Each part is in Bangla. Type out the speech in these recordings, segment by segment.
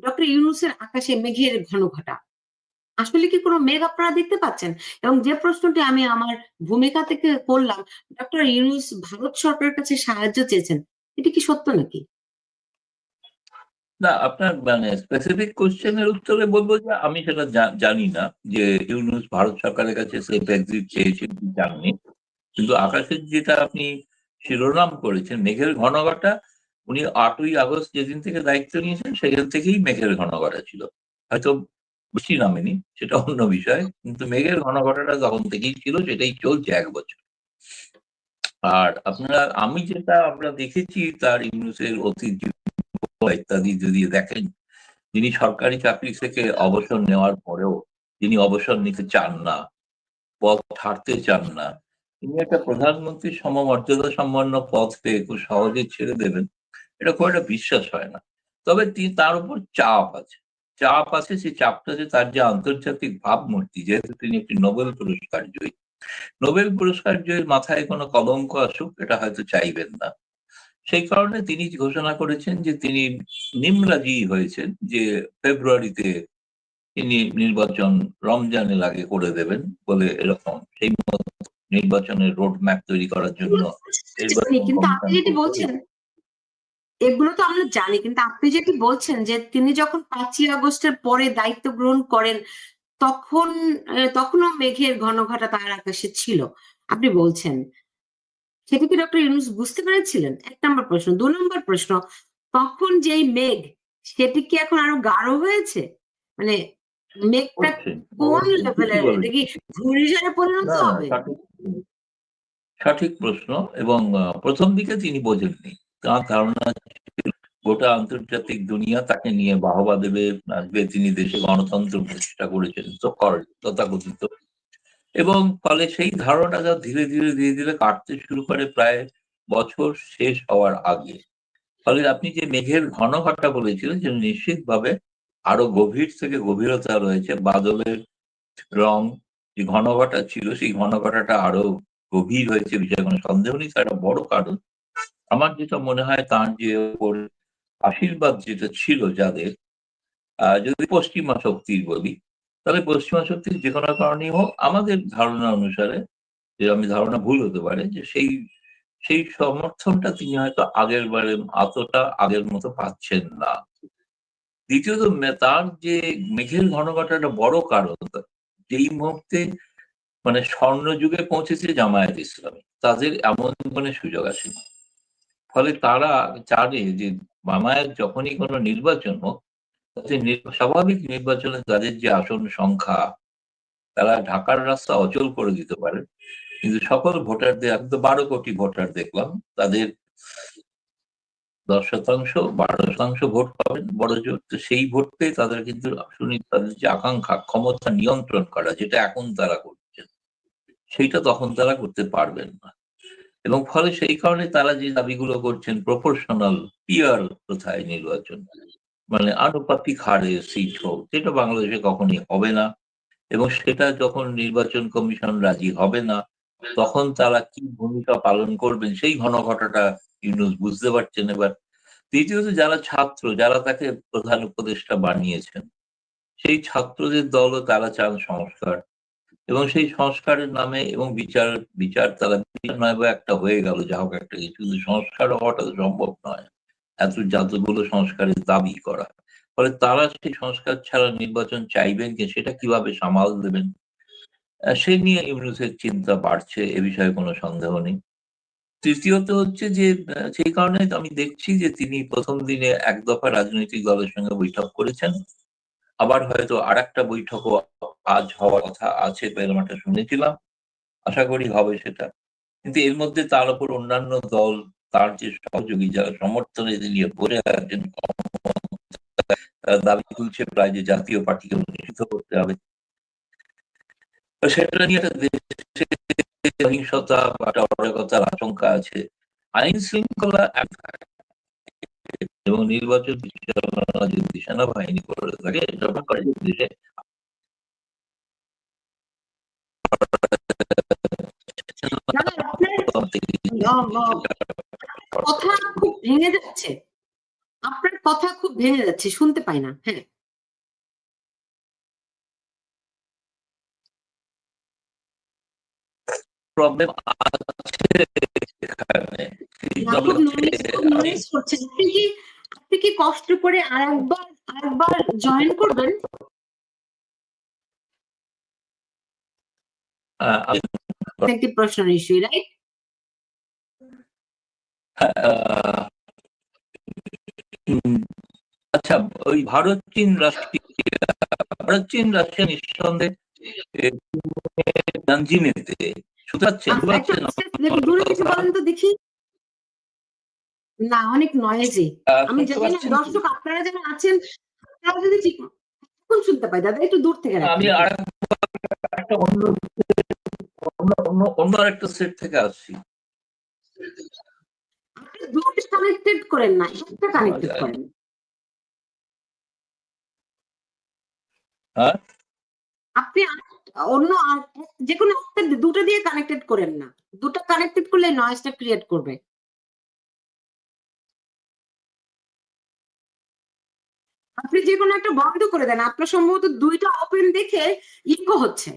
ডক্টর ইউনূসের আকাশে মেঘের ঘনঘটা আসলে কি কোনো মেঘ আপনারা দেখতে পাচ্ছেন? এবং যে প্রশ্নটি আমি আমার ভূমিকা থেকে করলাম, ডক্টর ইউনূস ভারত সরকারের কাছে সাহায্য চেয়েছেন। এটি কি সত্য নাকি? না, আপনার মানে স্পেসিফিক কোয়েশ্চেন এর উত্তরে বলবো যে আমি সেটা জানি না যে ইউনূস ভারত সরকারের কাছে সেফ এক্সিট চেয়েছেন কি চাননি। কিন্তু আকাশের যেটা আপনি শিরোনাম করেছেন মেঘের ঘনঘটা, উনি ৮ই আগস্ট যেদিন থেকে দায়িত্ব নিয়েছেন সেখান থেকেই মেঘের ঘনঘটা ছিল। হয়তো বৃষ্টি নামেনি, সেটা অন্য বিষয়, কিন্তু মেঘের ঘনঘটাটা তখন থেকেই ছিল, সেটাই চলছে ১ বছর। আর আমি যেটা আমরা দেখেছি তার ইউনূসের অতীত জীবন ইত্যাদি যদি দেখেন, তিনি সরকারি চাকরি থেকে অবসর নেওয়ার পরেও তিনি অবসর নিতে চান না, পদ ছাড়তে চান না। তিনি একটা প্রধানমন্ত্রীর সমমর্যাদা সম্পন্ন পদ পেয়ে খুব সহজে ছেড়ে দেবেন, এটা খুব একটা বিশ্বাস হয় না। তবে তার উপর চাপ আছে, সেই চাপটা যে তার যে আন্তর্জাতিক ভাবমূর্তি, যেহেতু তিনি একটি নোবেল পুরস্কার জয়ী, নোবেল পুরস্কার জয়ীর মাথায় কোনো কলঙ্ক আসুক এটা হয়তো চাইবেন না। সেই কারণে তিনি ঘোষণা করেছেন যে তিনি নিমরাজি হয়েছেন যে ফেব্রুয়ারিতে তিনি নির্বাচন রমজানের আগে করে দেবেন বলে, এরকম সেই নির্বাচনের রোড ম্যাপ তৈরি করার জন্য নির্বাচন কিন্তু আপনি যেটি বলছেন এগুলো তো আমরা জানি, কিন্তু আপনি যেটি বলছেন যে তিনি যখন ৫ই আগস্টের পরে দায়িত্ব গ্রহণ করেন তখন তখনও মেঘের ঘনঘটা তার আকাশে ছিল। আপনি বলছেন। সেটা কি ডক্টর ইউনূস বুঝতে পেরেছিলেন? ১ নম্বর প্রশ্ন। ২ নম্বর প্রশ্ন, তখন যেই মেঘ সেটি কি এখন আরো গাঢ় হয়েছে? মানে মেঘটা হচ্ছে। কোন ঠিকই লেভেলের? এটা কি বলেছেন। ঘূর্ণিঝড়ে পরিণত না, হবে? সঠিক প্রশ্ন। এবং প্রথম দিকে তিনি বোঝেননি। তার ধারণা গোটা আন্তর্জাতিক দুনিয়া তাকে নিয়ে বাহবা দেবে, আসবে, তিনি দেশে গণতন্ত্র প্রতিষ্ঠা করেছেন তো তথাকথিত। এবং ফলে সেই ধারণাটা ধীরে ধীরে ধীরে ধীরে কাটতে শুরু করে প্রায় বছর শেষ হওয়ার আগে। ফলে আপনি যে মেঘের ঘনঘটা বলেছিলেন যে নিশ্চিতভাবে আরো গভীর থেকে গভীরতা রয়েছে। বাদলের রং যে ঘনঘটা ছিল সেই ঘনঘটাটা আরো গভীর হয়েছে, বিষয়ে কোনো সন্দেহ নেই। তার একটা বড় কারণ আমার যেটা মনে হয় তার যে ওপর আশীর্বাদ যেটা ছিল যাদের, যদি পশ্চিমা শক্তির বলি, তাহলে পশ্চিমা শক্তির যে কোনো কারণেই হোক আমাদের ধারণা অনুসারে, যে আমি ধারণা ভুল হতে পারে, যে সেই সেই সমর্থনটা তিনি হয়তো আগের মতো পাচ্ছেন না। দ্বিতীয়ত তার যে মেঘের ঘনঘটাটা বড় কারণ, যেই মুহূর্তে মানে স্বর্ণযুগে পৌঁছেছে জামায়াত ইসলামী, তাদের এমন কোনো সুযোগ আসেনি। ফলে তারা জানে যে জামায়াত যখনই কোনো নির্বাচন হোক, তাতে স্বাভাবিক নির্বাচনে তাদের যে আসন সংখ্যা, তারা ঢাকার রাস্তা অচল করে দিতে পারে। কিন্তু সকল ভোটারদের, আমি তো ১২ কোটি ভোটার দেখলাম, তাদের ১০% ১২% ভোট পাবেন বড় জোর। তো সেই ভোট পেয়ে তাদের কিন্তু তাদের যে আকাঙ্ক্ষা ক্ষমতা নিয়ন্ত্রণ করা, যেটা এখন তারা করছেন, সেইটা তখন তারা করতে পারবেন না। এবং ফলে সেই কারণে তারা যে দাবিগুলো করছেন, প্রপোর্শনাল পিয়ার প্রথায় নির্বাচন, মানে আনুপাতিক হারে সিট হোক, যেটা বাংলাদেশে কখনই হবে না। এবং সেটা যখন নির্বাচন কমিশন রাজি হবে না, তখন তারা কি ভূমিকা পালন করবেন সেই ঘনঘটাটা ইউনূস বুঝতে পারছেন এবার। দ্বিতীয়ত যারা ছাত্র, যারা তাকে প্রধান উপদেষ্টা বানিয়েছেন, সেই ছাত্রদের দলও তারা চান সংস্কার। এবং সেই সংস্কারের নামে এবং বিচার বিচার তারা বিচার নয় বা একটা হয়ে গেল, যা হোক একটা কিছু, কিন্তু সংস্কার হওয়াটা তো সম্ভব নয় যতগুলো সংস্কারের দাবি করা। ফলে তারা সেই সংস্কার ছাড়া নির্বাচন চাইবেন কি, সেটা কিভাবে সামাল দেবেন, সে নিয়ে ইউনূসের চিন্তা বাড়ছে, এ বিষয়ে কোনো সন্দেহ নেই। তৃতীয়ত হচ্ছে যে সেই কারণে আমি দেখছি যে তিনি প্রথম দিনে এক দফা রাজনৈতিক দলের সঙ্গে বৈঠক করেছেন। আবার হয়তো আরেকটা বৈঠকও আজ হওয়ার কথা আছে, এরকম একটা শুনেছিলাম। আশা করি হবে সেটা। কিন্তু এর মধ্যে তার উপর অন্যান্য দল, তার যে সহযোগী যারা সমর্থনে নিয়ে বলে আছেন, তারা দাবি তুলছে প্রায় যে জাতীয় পার্টিকে নিষিদ্ধ করতে হবে। তো সেটা নিয়ে একটা দেশে সহিংসতা বা অরাজকতার আশঙ্কা আছে। আইন শৃঙ্খলা এবং নির্বাচন পরিচালনা যদি সেনাবাহিনী করে থাকে, এটা করে দেশে কথা খুব ভেঙে যাচ্ছে। আপনার কথা খুব ভেঙে যাচ্ছে, শুনতে পাই না। হ্যাঁ, প্রবলেম আছে এখানে। সেই না, খুব জন্য নয়েজ, খুব আমি নয়েজ করছে। আপনি কি কষ্ট করে আরেকবার জয়েন করবেন? আমি একটি প্রশ্ন নিশ্চয়ই, রাইট? আহ, উম, আচ্ছা, ওই ভারত চীন রাশিয়া নিঃসন্দেহে নানজিনেতে শুনতে পাচ্ছেন? শুনতে একটু পাচ্ছেন আস্তে আমার আস্তে, একটু দূরে থেকে কথা? বলেন তো দেখি। না, অনেক নয়েজি। আমি শুনতে জানি না পাচ্ছেন কি? দর্শক আপনারা যারা আছেন, আপনারা যদি ঠিক এখন শুনতে পাই, দাদা একটু দূর থেকে আমি রাখেন আর প্লিজ। একটা অন্য অন্য অন্য অন্য আরেকটা সেট থেকে আসছি। আপনি দুটো কানেক্টেড করেন না, একটা কানেক্টেড করেন। হ্যাঁ, আপনি অন্য যে কোনো একটা দুটো দিয়ে কানেক্টেড করেন না। দুটো কানেক্টেড করলে নয়েজটা ক্রিয়েট করবে। আপনি যে কোনো একটা বন্ধ করে দেন। আপনার সম্ভবত দুইটা ওপেন দেখে ইকো হচ্ছে।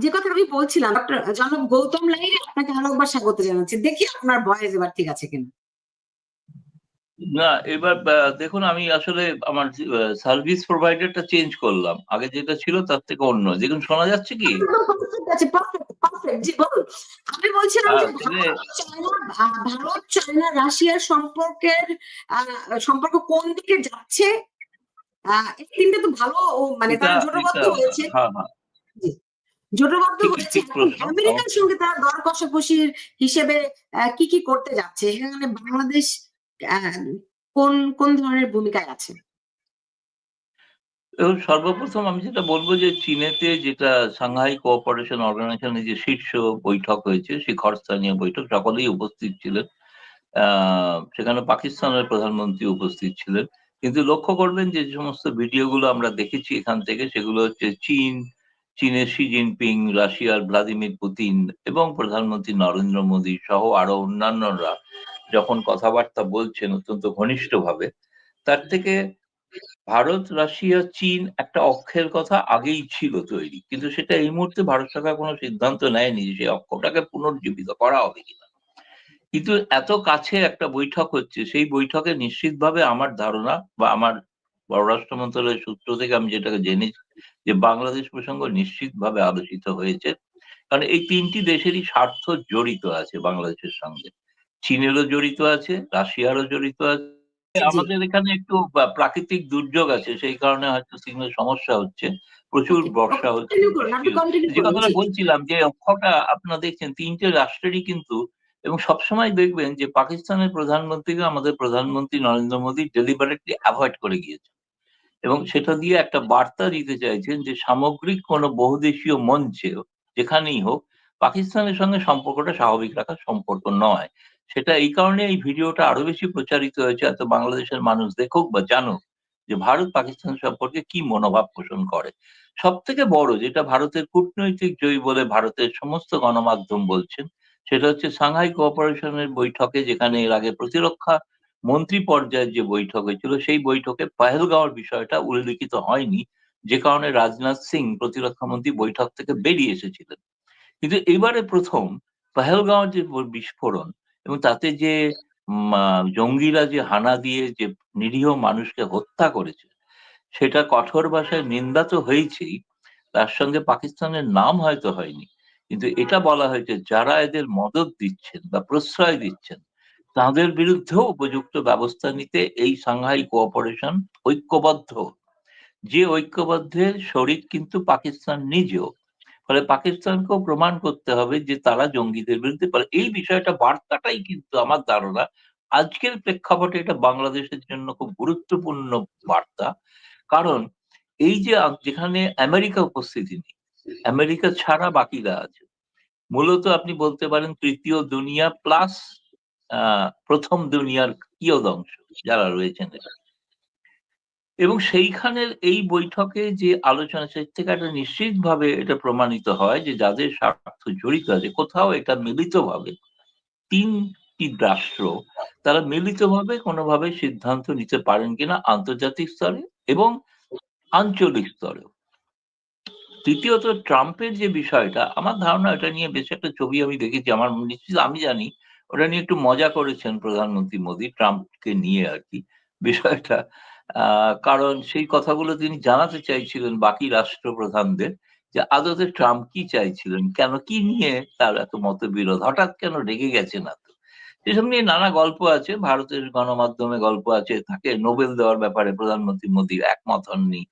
যে কথা আমি বলছিলাম, ডক্টর জনাব গৌতম লাহিড়ী, আপনাকে আরো একবার স্বাগত জানাচ্ছি। দেখি আপনার ভয়েস এবার ঠিক আছে কিনা। না, এবার দেখুন, আমি আসলে আমার সার্ভিস প্রোভাইডারটা চেঞ্জ করলাম। আগে যেটা ছিল তার থেকে অন্য। দেখুন, শোনা যাচ্ছে কি? একদম পারফেক্ট আছে, পারফেক্ট, পারফেক্ট। জি, বলুন। আমি বলছিলাম যে তাহলে ভারত চায়না রাশিয়ার সম্পর্ক কোন দিকে যাচ্ছে? এই ৩ টা তো ভালো, মানে এটা তারা এটা জোটবদ্ধ হয়েছে। হ্যাঁ, হ্যাঁ, জি, জোটবদ্ধ ঠিক হয়েছে। ঠিক এখন প্রশ্ন। আমেরিকার সঙ্গে তারা দর কষাকষির হিসেবে কি করতে যাচ্ছে? এখানে বাংলাদেশ আ কোন কোন ধরনের ভূমিকায় আছে? এবং সর্বপ্রথম আমি যেটা বলব যে চীনেতে যেটা সাংহাই কোঅপারেশন অর্গানাইজেশনের যে শীর্ষ বৈঠক হয়েছে, শিখরস্থানীয় বৈঠক, সকলেই উপস্থিত ছিলেন। সেখানে পাকিস্তানের প্রধানমন্ত্রী উপস্থিত ছিলেন। কিন্তু লক্ষ্য করবেন যে সমস্ত ভিডিওগুলো আমরা দেখেছি এখান থেকে, সেগুলো হচ্ছে চীনের শি জিনপিং, রাশিয়ার ভ্লাদিমির পুতিন এবং প্রধানমন্ত্রী নরেন্দ্র মোদী সহ আরো অন্যান্যরা যখন কথাবার্তা বলছেন অত্যন্ত ঘনিষ্ঠভাবে, তার থেকে ভারত, রাশিয়া, চীন একটা অক্ষের কথা আগেই ছিল তৈরি। কিন্তু সেটা এই মুহূর্তে ভারত সরকার কোনো সিদ্ধান্ত নেয়নি যে সেই অক্ষটাকে পুনর্জীবিত করা হবে কিনা। কিন্তু এত কাছে একটা বৈঠক হচ্ছে, সেই বৈঠকে নিশ্চিতভাবে আমার ধারণা বা আমার পররাষ্ট্র মন্ত্রণালয়ের সূত্র থেকে আমি যেটাকে জেনেছি যে বাংলাদেশ প্রসঙ্গ নিশ্চিতভাবে আলোচিত হয়েছে। কারণ এই ৩টি দেশেরই স্বার্থ জড়িত আছে বাংলাদেশের সঙ্গে। চীনেরও জড়িত আছে, রাশিয়ারও জড়িত আছে। জি, জি। আমাদের এখানে একটু প্রাকৃতিক দুর্যোগ আছে, সেই কারণে হয়তো সিগন্যাল সমস্যা হচ্ছে। প্রচুর ওকে, ওকে, বর্ষা হচ্ছে, কন্টিনিউ করুন। বৃষ্টি আপনি হচ্ছে। কন্টিনিউ যে করুন। কথাটা জি। বলছিলাম যে অক্ষটা আপনারা দেখছেন ৩টে রাষ্ট্রেরই কিন্তু, এবং সবসময় দেখবেন যে পাকিস্তানের প্রধানমন্ত্রীকে আমাদের প্রধানমন্ত্রী নরেন্দ্র মোদী ডেলিবারেটলি অ্যাভয়েড করে গিয়েছেন। এবং সেটা দিয়ে একটা বার্তা দিতে চাইছেন যে সামগ্রিক কোনো বহুদেশীয় মঞ্চে যেখানেই হোক পাকিস্তানের সঙ্গে সম্পর্কটা স্বাভাবিক রাখার সম্পর্ক নয়। সেটা এই কারণে এই ভিডিওটা আরো বেশি প্রচারিত হয়েছে, এত বাংলাদেশের মানুষ দেখুক বা জানুক যে ভারত পাকিস্তান সম্পর্কে কি মনোভাব পোষণ করে। সব থেকে বড় যেটা ভারতের কূটনৈতিক জয়ী বলে ভারতের সমস্ত গণমাধ্যম বলছেন, সেটা হচ্ছে সাংহাই কোঅপারেশনের বৈঠকে, যেখানে এর আগে প্রতিরক্ষা মন্ত্রী পর্যায়ের যে বৈঠক হয়েছিল, সেই বৈঠকে পহেলগাঁওর বিষয়টা উল্লেখিত হয়নি, যে কারণে রাজনাথ সিং প্রতিরক্ষা মন্ত্রী বৈঠক থেকে বেরিয়ে এসেছিলেন। কিন্তু এবারে প্রথম পহেলগাঁওর যে বিস্ফোরণ এবং তাতে যে জঙ্গিরা যে হানা দিয়ে যে নিরীহ মানুষকে হত্যা করেছে, সেটা কঠোর ভাষায় নিন্দা তো হয়েছেই, তার সঙ্গে পাকিস্তানের নাম হয়তো হয়নি, কিন্তু এটা বলা হয়েছে যারা এদের মদদ দিচ্ছেন বা প্রশ্রয় দিচ্ছেন তাদের বিরুদ্ধেও উপযুক্ত ব্যবস্থা নিতে এই সাংহাই কোঅপারেশন ঐক্যবদ্ধ। যে ঐক্যবদ্ধের শরিক কিন্তু পাকিস্তান নিজেও। ফলে পাকিস্তানকেও প্রমাণ করতে হবে যে তারা জঙ্গিদের বিরুদ্ধে এই বিষয়টা, বার্তাটাই কিন্তু আমার ধারণা আজকের প্রেক্ষাপটে এটা বাংলাদেশের জন্য খুব গুরুত্বপূর্ণ বার্তা। কারণ এই যে যেখানে আমেরিকা উপস্থিতি নেই, আমেরিকা ছাড়া বাকিরা আছে। মূলত আপনি বলতে পারেন তৃতীয় দুনিয়া প্লাস প্রথম দুনিয়ার কিয়দংশ যারা রয়েছেন এখানে। এবং সেইখানের এই বৈঠকে যে আলোচনা সেই থেকে একটা নিশ্চিতভাবে এটা প্রমাণিত হয় যে যাদের স্বার্থ জড়িত আছে কোথাও এটা মিলিতভাবে তিনটি রাষ্ট্র তারা মিলিতভাবে কোনোভাবে সিদ্ধান্ত নিতে পারেন কিনা আন্তর্জাতিক স্তরে এবং আঞ্চলিক স্তরেও। তৃতীয়ত ট্রাম্পের যে বিষয়টা আমার ধারণা এটা নিয়ে বেশ একটা ছবি আমি দেখেছি, আমার নিশ্চিত আমি জানি ওটা নিয়ে একটু মজা করেছেন প্রধানমন্ত্রী মোদী ট্রাম্পকে নিয়ে আর কি বিষয়টা। কারণ সেই কথাগুলো তিনি জানাতে চাইছিলেন বাকি রাষ্ট্রপ্রধানদের যে আদতে ট্রাম্প কি চাইছিলেন, কেন কি নিয়ে তার এত মতবিরোধ, হঠাৎ কেন রেগে গেছে না তো। এসব নিয়ে নানা গল্প আছে, ভারতের গণমাধ্যমে গল্প আছে, তাকে নোবেল দেওয়ার ব্যাপারে প্রধানমন্ত্রী মোদী একমত হননি।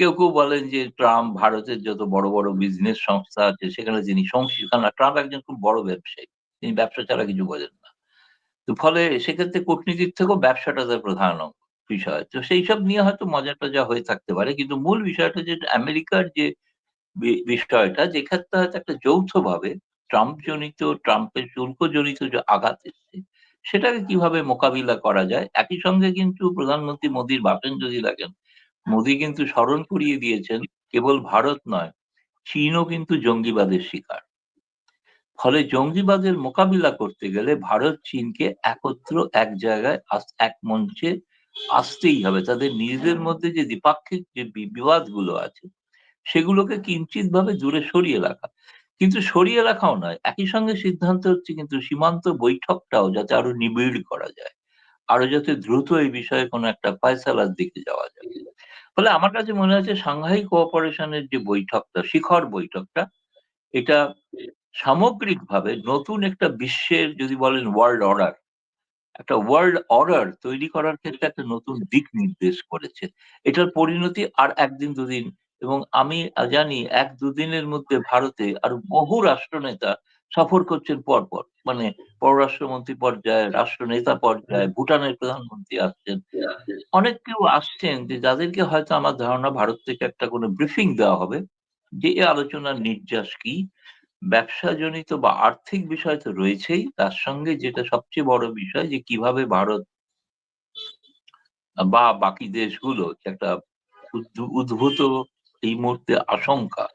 কেউ কেউ বলেন যে ট্রাম্প ভারতের যত বড় বড় বিজনেস সংস্থা আছে সেখানে তিনি কারণ ট্রাম্প একজন খুব বড় ব্যবসায়ী, তিনি ব্যবসা ছাড়া কিছু বোঝেন না। তো ফলে সেক্ষেত্রে কূটনীতির থেকেও ব্যবসাটা তার প্রধান বিষয়। তো সেই সব নিয়ে হয়তো মজা টজা হয়ে থাকতে পারে, কিন্তু মূল বিষয়টা যে আমেরিকার যে বিষয়টা যে ক্ষেত্রে হয়তো একটা যৌথভাবে ট্রাম্পের শুল্ক জনিত যে আঘাত এসছে সেটাকে কিভাবে মোকাবিলা করা যায়। একই সঙ্গে কিন্তু প্রধানমন্ত্রী মোদীর ভাষণ যদি দেখেন, মোদী কিন্তু স্মরণ করিয়ে দিয়েছেন কেবল ভারত নয়, চীনও কিন্তু জঙ্গিবাদের শিকার। ফলে জঙ্গিবাদের মোকাবিলা করতে গেলে ভারত চীনকে একত্র এক জায়গায় এক মঞ্চে আসতেই হবে। তাদের নিজেদের মধ্যে যে দ্বিপাক্ষিক যে বিবাদগুলো আছে সেগুলোকে কিঞ্চিত ভাবে দূরে সরিয়ে রাখা, কিন্তু সরিয়ে রাখাও নয়, একই সঙ্গে সিদ্ধান্ত হচ্ছে কিন্তু সীমান্ত বৈঠকটাও যাতে আরো নিবিড় করা যায়, আরো যাতে দ্রুত এই বিষয়ে কোনো একটা ফয়সালার দিকে যাওয়া যায়। ফলে আমার কাছে মনে হচ্ছে সাংহাই কোঅপারেশনের যে বৈঠকটা, শিখর বৈঠকটা, এটা সামগ্রিকভাবে নতুন একটা বিশ্বের যদি বলেন ওয়ার্ল্ড অর্ডার, একটা ওয়ার্ল্ড অর্ডার তৈরি করার ক্ষেত্রে একটা নতুন দিক নির্দেশ করেছে। এটার পরিণতি আর একদিন দুদিন, এবং আমি জানি এক দুদিনের মধ্যে ভারতে আর বহু রাষ্ট্রনেতা সফর করছেন পর পর, মানে পররাষ্ট্রমন্ত্রী পর্যায়ে, রাষ্ট্রনেতা পর্যায়ে, ভুটানের প্রধানমন্ত্রী আসছেন, অনেক কেউ আসছেন যে যাদেরকে হয়তো আমার ধারণা ভারত থেকে একটা কোনো ব্রিফিং দেওয়া হবে যে এই আলোচনার নির্যাস কি। ব্যবসাজনিত বা আর্থিক বিষয় তো রয়েছেই, তার সঙ্গে যেটা সবচেয়ে বড় বিষয় যে কিভাবে ভারত বা বাকি দেশগুলো যে একটা উদ্ভূত এই মুহূর্তে আশঙ্কা,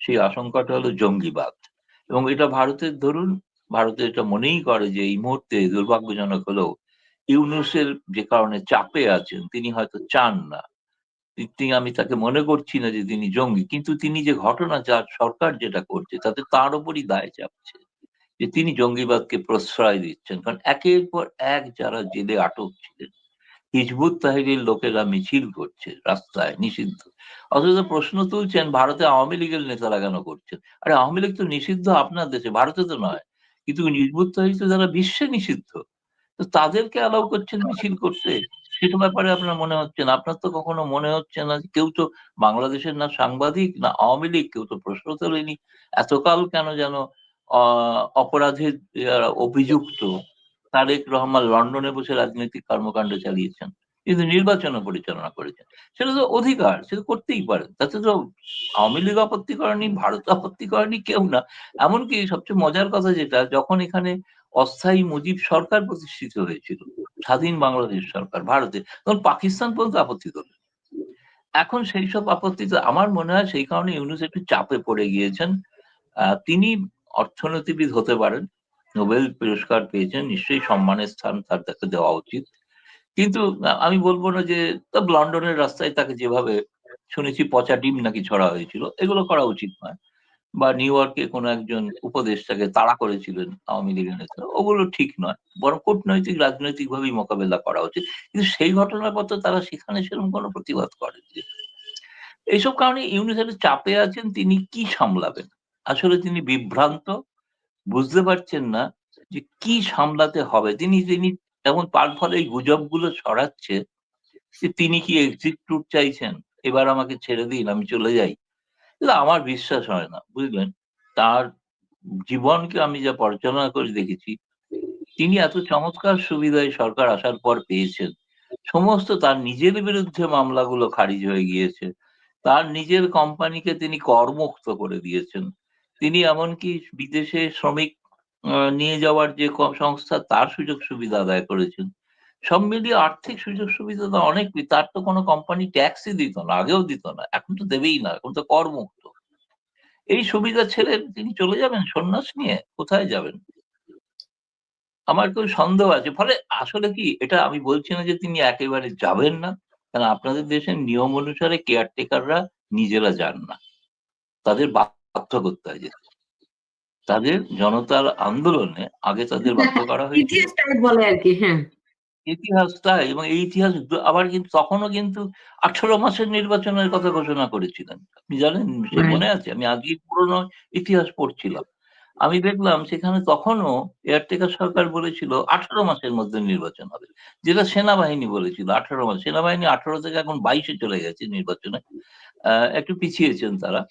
সেই আশঙ্কাটা হলো জঙ্গিবাদ। এবং এটা ভারতের ধরুন, ভারতে এটা মনেই করে যে এই মুহূর্তে দুর্ভাগ্যজনক হলেও ইউনূসের যে কারণে চাপে আছেন তিনি হয়তো চান না, আমি তাকে মনে করছি না যে তিনি জঙ্গি, কিন্তু তিনি যে ঘটনা যার সরকার যেটা করছে তাতে তার উপরই দায় চাপছে যে তিনি জঙ্গিবাদকে প্রশ্রয় দিচ্ছেন। কারণ একের পর এক যারা জেলে আটক ছিলেন, হিজবুত তাহরির লোকেরা মিছিল করছে রাস্তায় নিষিদ্ধ, অথচ প্রশ্ন তুলছেন ভারতে আওয়ামী লীগের নেতারা কেন করছেন। আরে আওয়ামী লীগ তো নিষিদ্ধ আপনার দেশে, ভারতে তো নয়, কিন্তু হিজবুত তাহরির তো যারা বিশ্বে নিষিদ্ধ, তো তাদেরকে অ্যালাউ করছেন মিছিল করতে। সেটা ব্যাপারে আপনার মনে হচ্ছে না, আপনার তো কখনো মনে হচ্ছে না যে কেউ তো বাংলাদেশের না সাংবাদিক না আওয়ামী লীগ কেউ তো প্রশ্ন তোলেনি এতকাল কেন যেন অপরাধের অভিযুক্ত তারেক রহমান লন্ডনে বসে রাজনৈতিক কর্মকাণ্ড চালিয়েছেন, কিন্তু নির্বাচনও পরিচালনা করেছেন। সেটা তো অধিকার, সেটা করতেই পারেন, তাতে তো আওয়ামী লীগ আপত্তি করেনি, ভারত আপত্তি করেনি, কেউ না। এমনকি সবচেয়ে মজার কথা যেটা, যখন এখানে অস্থায়ী মুজিব সরকার প্রতিষ্ঠিত হয়েছিল, স্বাধীন বাংলাদেশ সরকার ভারতে, তখন পাকিস্তান পর্যন্ত আপত্তি তোলে। এখন সেই সব আপত্তি তো আমার মনে হয় সেই কারণে ইউনূস একটু চাপে পড়ে গিয়েছেন। তিনি অর্থনীতিবিদ হতে পারেন, নোবেল পুরস্কার পেয়েছেন, নিশ্চয়ই সম্মানের স্থান তাকে দেওয়া উচিত। কিন্তু আমি বলবো না যে লন্ডনের রাস্তায় তাকে যেভাবে শুনেছি পচা ডিম নাকি ছড়া হয়েছিল, এগুলো করা উচিত নয়। বা নিউ ইয়র্কে কোনো একজন উপদেষ্টাকে তাড়া করেছিলেন আওয়ামী লীগের নেতা, ওগুলো ঠিক নয়, বরং কূটনৈতিক রাজনৈতিক ভাবেই মোকাবেলা করা উচিত। কিন্তু সেই ঘটনার পর তো তারা সেখানে সেরকম কোনো প্রতিবাদ করেনি। এইসব কারণে ইউনূস একটা চাপে আছেন, তিনি কি সামলাবেন, আসলে তিনি বিভ্রান্ত, বুঝতে পারছেন না যে কি সামলাতে হবে। তিনি তিনি তেমন তার ফলে এই গুজবগুলো ছড়াচ্ছে যে তিনি কি এক্সিট রুট চাইছেন, এবার আমাকে ছেড়ে দিন আমি চলে যাই। কিন্তু আমার বিশ্বাস হয় না, বুঝলেন। তার জীবনকে আমি যা পর্যালোচনা করে দেখেছি, তিনি এত চমৎকার সুবিধায় সরকার আসার পর পেয়েছেন, সমস্ত তার নিজের বিরুদ্ধে মামলাগুলো খারিজ হয়ে গিয়েছে, তার নিজের কোম্পানিকে তিনি করমুক্ত করে দিয়েছেন, তিনি এমনকি বিদেশে শ্রমিক নিয়ে যাওয়ার যে সংস্থা তার সুযোগ সুবিধা আদায় করেছেন। সব মিলিয়ে আর্থিক সুযোগ সুবিধা তো অনেক, তার তো কোনো কোম্পানি ট্যাক্সই দিত না, আগেও দিত না, এখন তো দেবেই না, এখন তো কর মুক্ত। এই সুবিধা ছেড়ে তিনি চলে যাবেন সন্ন্যাস নিয়ে, কোথায় যাবেন? আমার একটু সন্দেহ আছে। ফলে আসলে কি, এটা আমি বলছি না যে তিনি একেবারে যাবেন না, কারণ আপনাদের দেশের নিয়ম অনুসারে কেয়ারটেকাররা নিজেরা যান না, তাদের বাধ্য করতে হয় যেতে। তাদের জনতার আন্দোলনে আগে তাদের বাধ্য করা হয়েছিল, ইতিহাস তাই বলে আর কি, হ্যাঁ। ইতিহাসটা, এবং এই ইতিহাস আবার কিন্তু তখনও কিন্তু 18 মাসের নির্বাচনের কথা ঘোষণা করেছিলেন, আপনি জানেন? সে Right. মনে আছে? আমি আজকে পুরনো ইতিহাস পড়ছিলাম, আমি দেখলাম সেখানে তখনও এয়ারটেকার সরকার বলেছিল 18 মাসের মধ্যে নির্বাচন হবে, যেটা সেনাবাহিনী বলেছিল 18 মাস। সেনাবাহিনী 18 থেকে এখন 22-এ চলে গেছে নির্বাচনে। একটু পিছিয়েছেন তারা।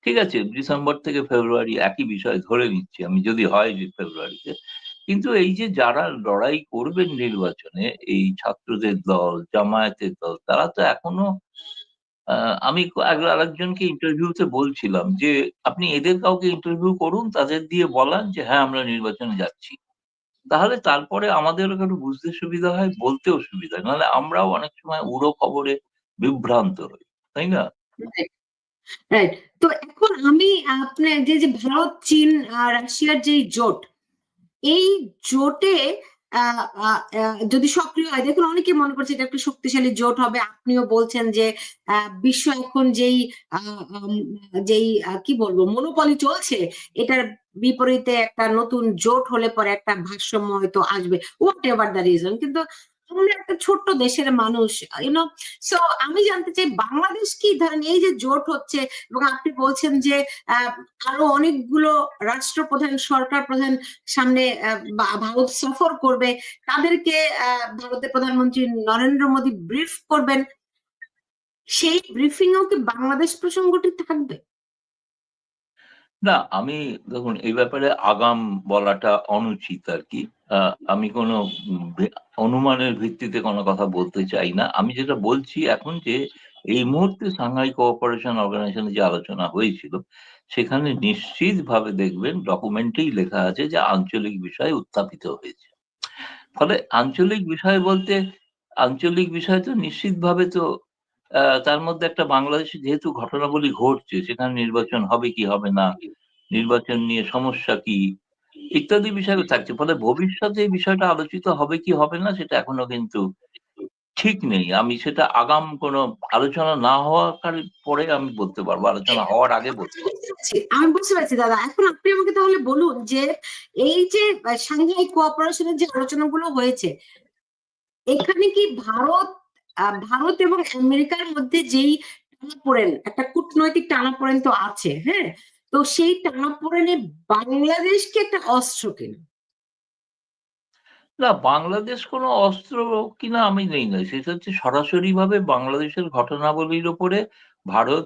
ঠিক আছে, ডিসেম্বর থেকে ফেব্রুয়ারি একই বিষয় ধরে নিচ্ছি আমি, যদি হয় যে ফেব্রুয়ারিতে। কিন্তু এই যে যারা লড়াই করবেন নির্বাচনে, এই ছাত্রদের দল, জামায়াতের দল, তারা তো এখনো আমি আরেকজনকে ইন্টারভিউতে বলছিলাম যে আপনি এদের কাউকে ইন্টারভিউ করুন, তাদের দিয়ে বলান যে হ্যাঁ আমরা নির্বাচনে যাচ্ছি, তাহলে তারপরে আমাদেরও একটু বুঝতে সুবিধা হয়, বলতেও সুবিধা হয়, নাহলে আমরাও অনেক সময় উড়ো খবরে বিভ্রান্ত হই, তাই না? Right. রাইট। তো এখন আমি আপনার যে ভারত, চীন আর রাশিয়ার যে জোট, এই জোটে যদি সক্রিয় হয়, দেখুন অনেকে মনে করছে এটা একটা শক্তিশালী জোট হবে। আপনিও বলছেন যে বিশ্ব এখন যেই কি বলবো মনোপলি চলছে, এটার বিপরীতে একটা নতুন জোট হলে পরে একটা ভারসাম্য হয়তো আসবে, হোয়াট এভার দ্য রিজন। কিন্তু আমরা একটা ছোট্ট দেশের মানুষ, ইউনো। সো আমি জানতে চাই, বাংলাদেশ কি ধরেন এই যে জোট হচ্ছে, এবং আপনি বলছেন যে আরো অনেকগুলো রাষ্ট্রপ্রধান, সরকার প্রধান সামনে ভারত সফর করবে, তাদেরকে ভারতের প্রধানমন্ত্রী নরেন্দ্র মোদী ব্রিফ করবেন, সেই ব্রিফিং এও কি বাংলাদেশ প্রসঙ্গটি থাকবে? না, আমি দেখুন এই ব্যাপারে আগাম বলাটা অনুচিত আর কি। আমি কোনো অনুমানের ভিত্তিতে কোনো কথা বলতে চাই না। আমি যেটা বলছি এখন যে এই মুহূর্তে সাংহাই কোঅপারেশন অর্গানাইজেশনে যে আলোচনা হয়েছিল, সেখানে নিশ্চিতভাবে দেখবেন ডকুমেন্টেই লেখা আছে যে আঞ্চলিক বিষয় উত্থাপিত হয়েছে। ফলে আঞ্চলিক বিষয় বলতে, আঞ্চলিক বিষয় তো নিশ্চিতভাবে তো তার মধ্যে একটা বাংলাদেশে যেহেতু ঘটনাবলী ঘটছে, সেখানে নির্বাচন হবে কি হবে না, নির্বাচন নিয়ে সমস্যা কি, ইত্যাদি বিষয় থাকছে। ফলে ভবিষ্যতে এই বিষয়টা আলোচিত হবে কি হবে না সেটা এখনো কিন্তু ঠিক নেই। আমি সেটা আগাম কোনো আলোচনা না হওয়ার পরে আমি বলতে পারবো, আলোচনা হওয়ার আগে বলতে পারবো। আমি বুঝতে পারছি দাদা। এখন আপনি আমাকে তাহলে বলুন যে এই যে সাংহাই কোঅপারেশনের যে আলোচনাগুলো হয়েছে, এখানে কি ভারত এবং আমেরিকার মধ্যে যেই টানাপোড়েন, একটা কূটনৈতিক টানাপোড়েন তো আছে, হ্যাঁ? তো সেই টানাপোড়েনে বাংলাদেশ কি একটা অস্ত্র কিনা? না, বাংলাদেশ কোনো অস্ত্র কিনা আমি নেই না, সেটা হচ্ছে সরাসরি ভাবে বাংলাদেশের ঘটনাবলীর ওপরে ভারত,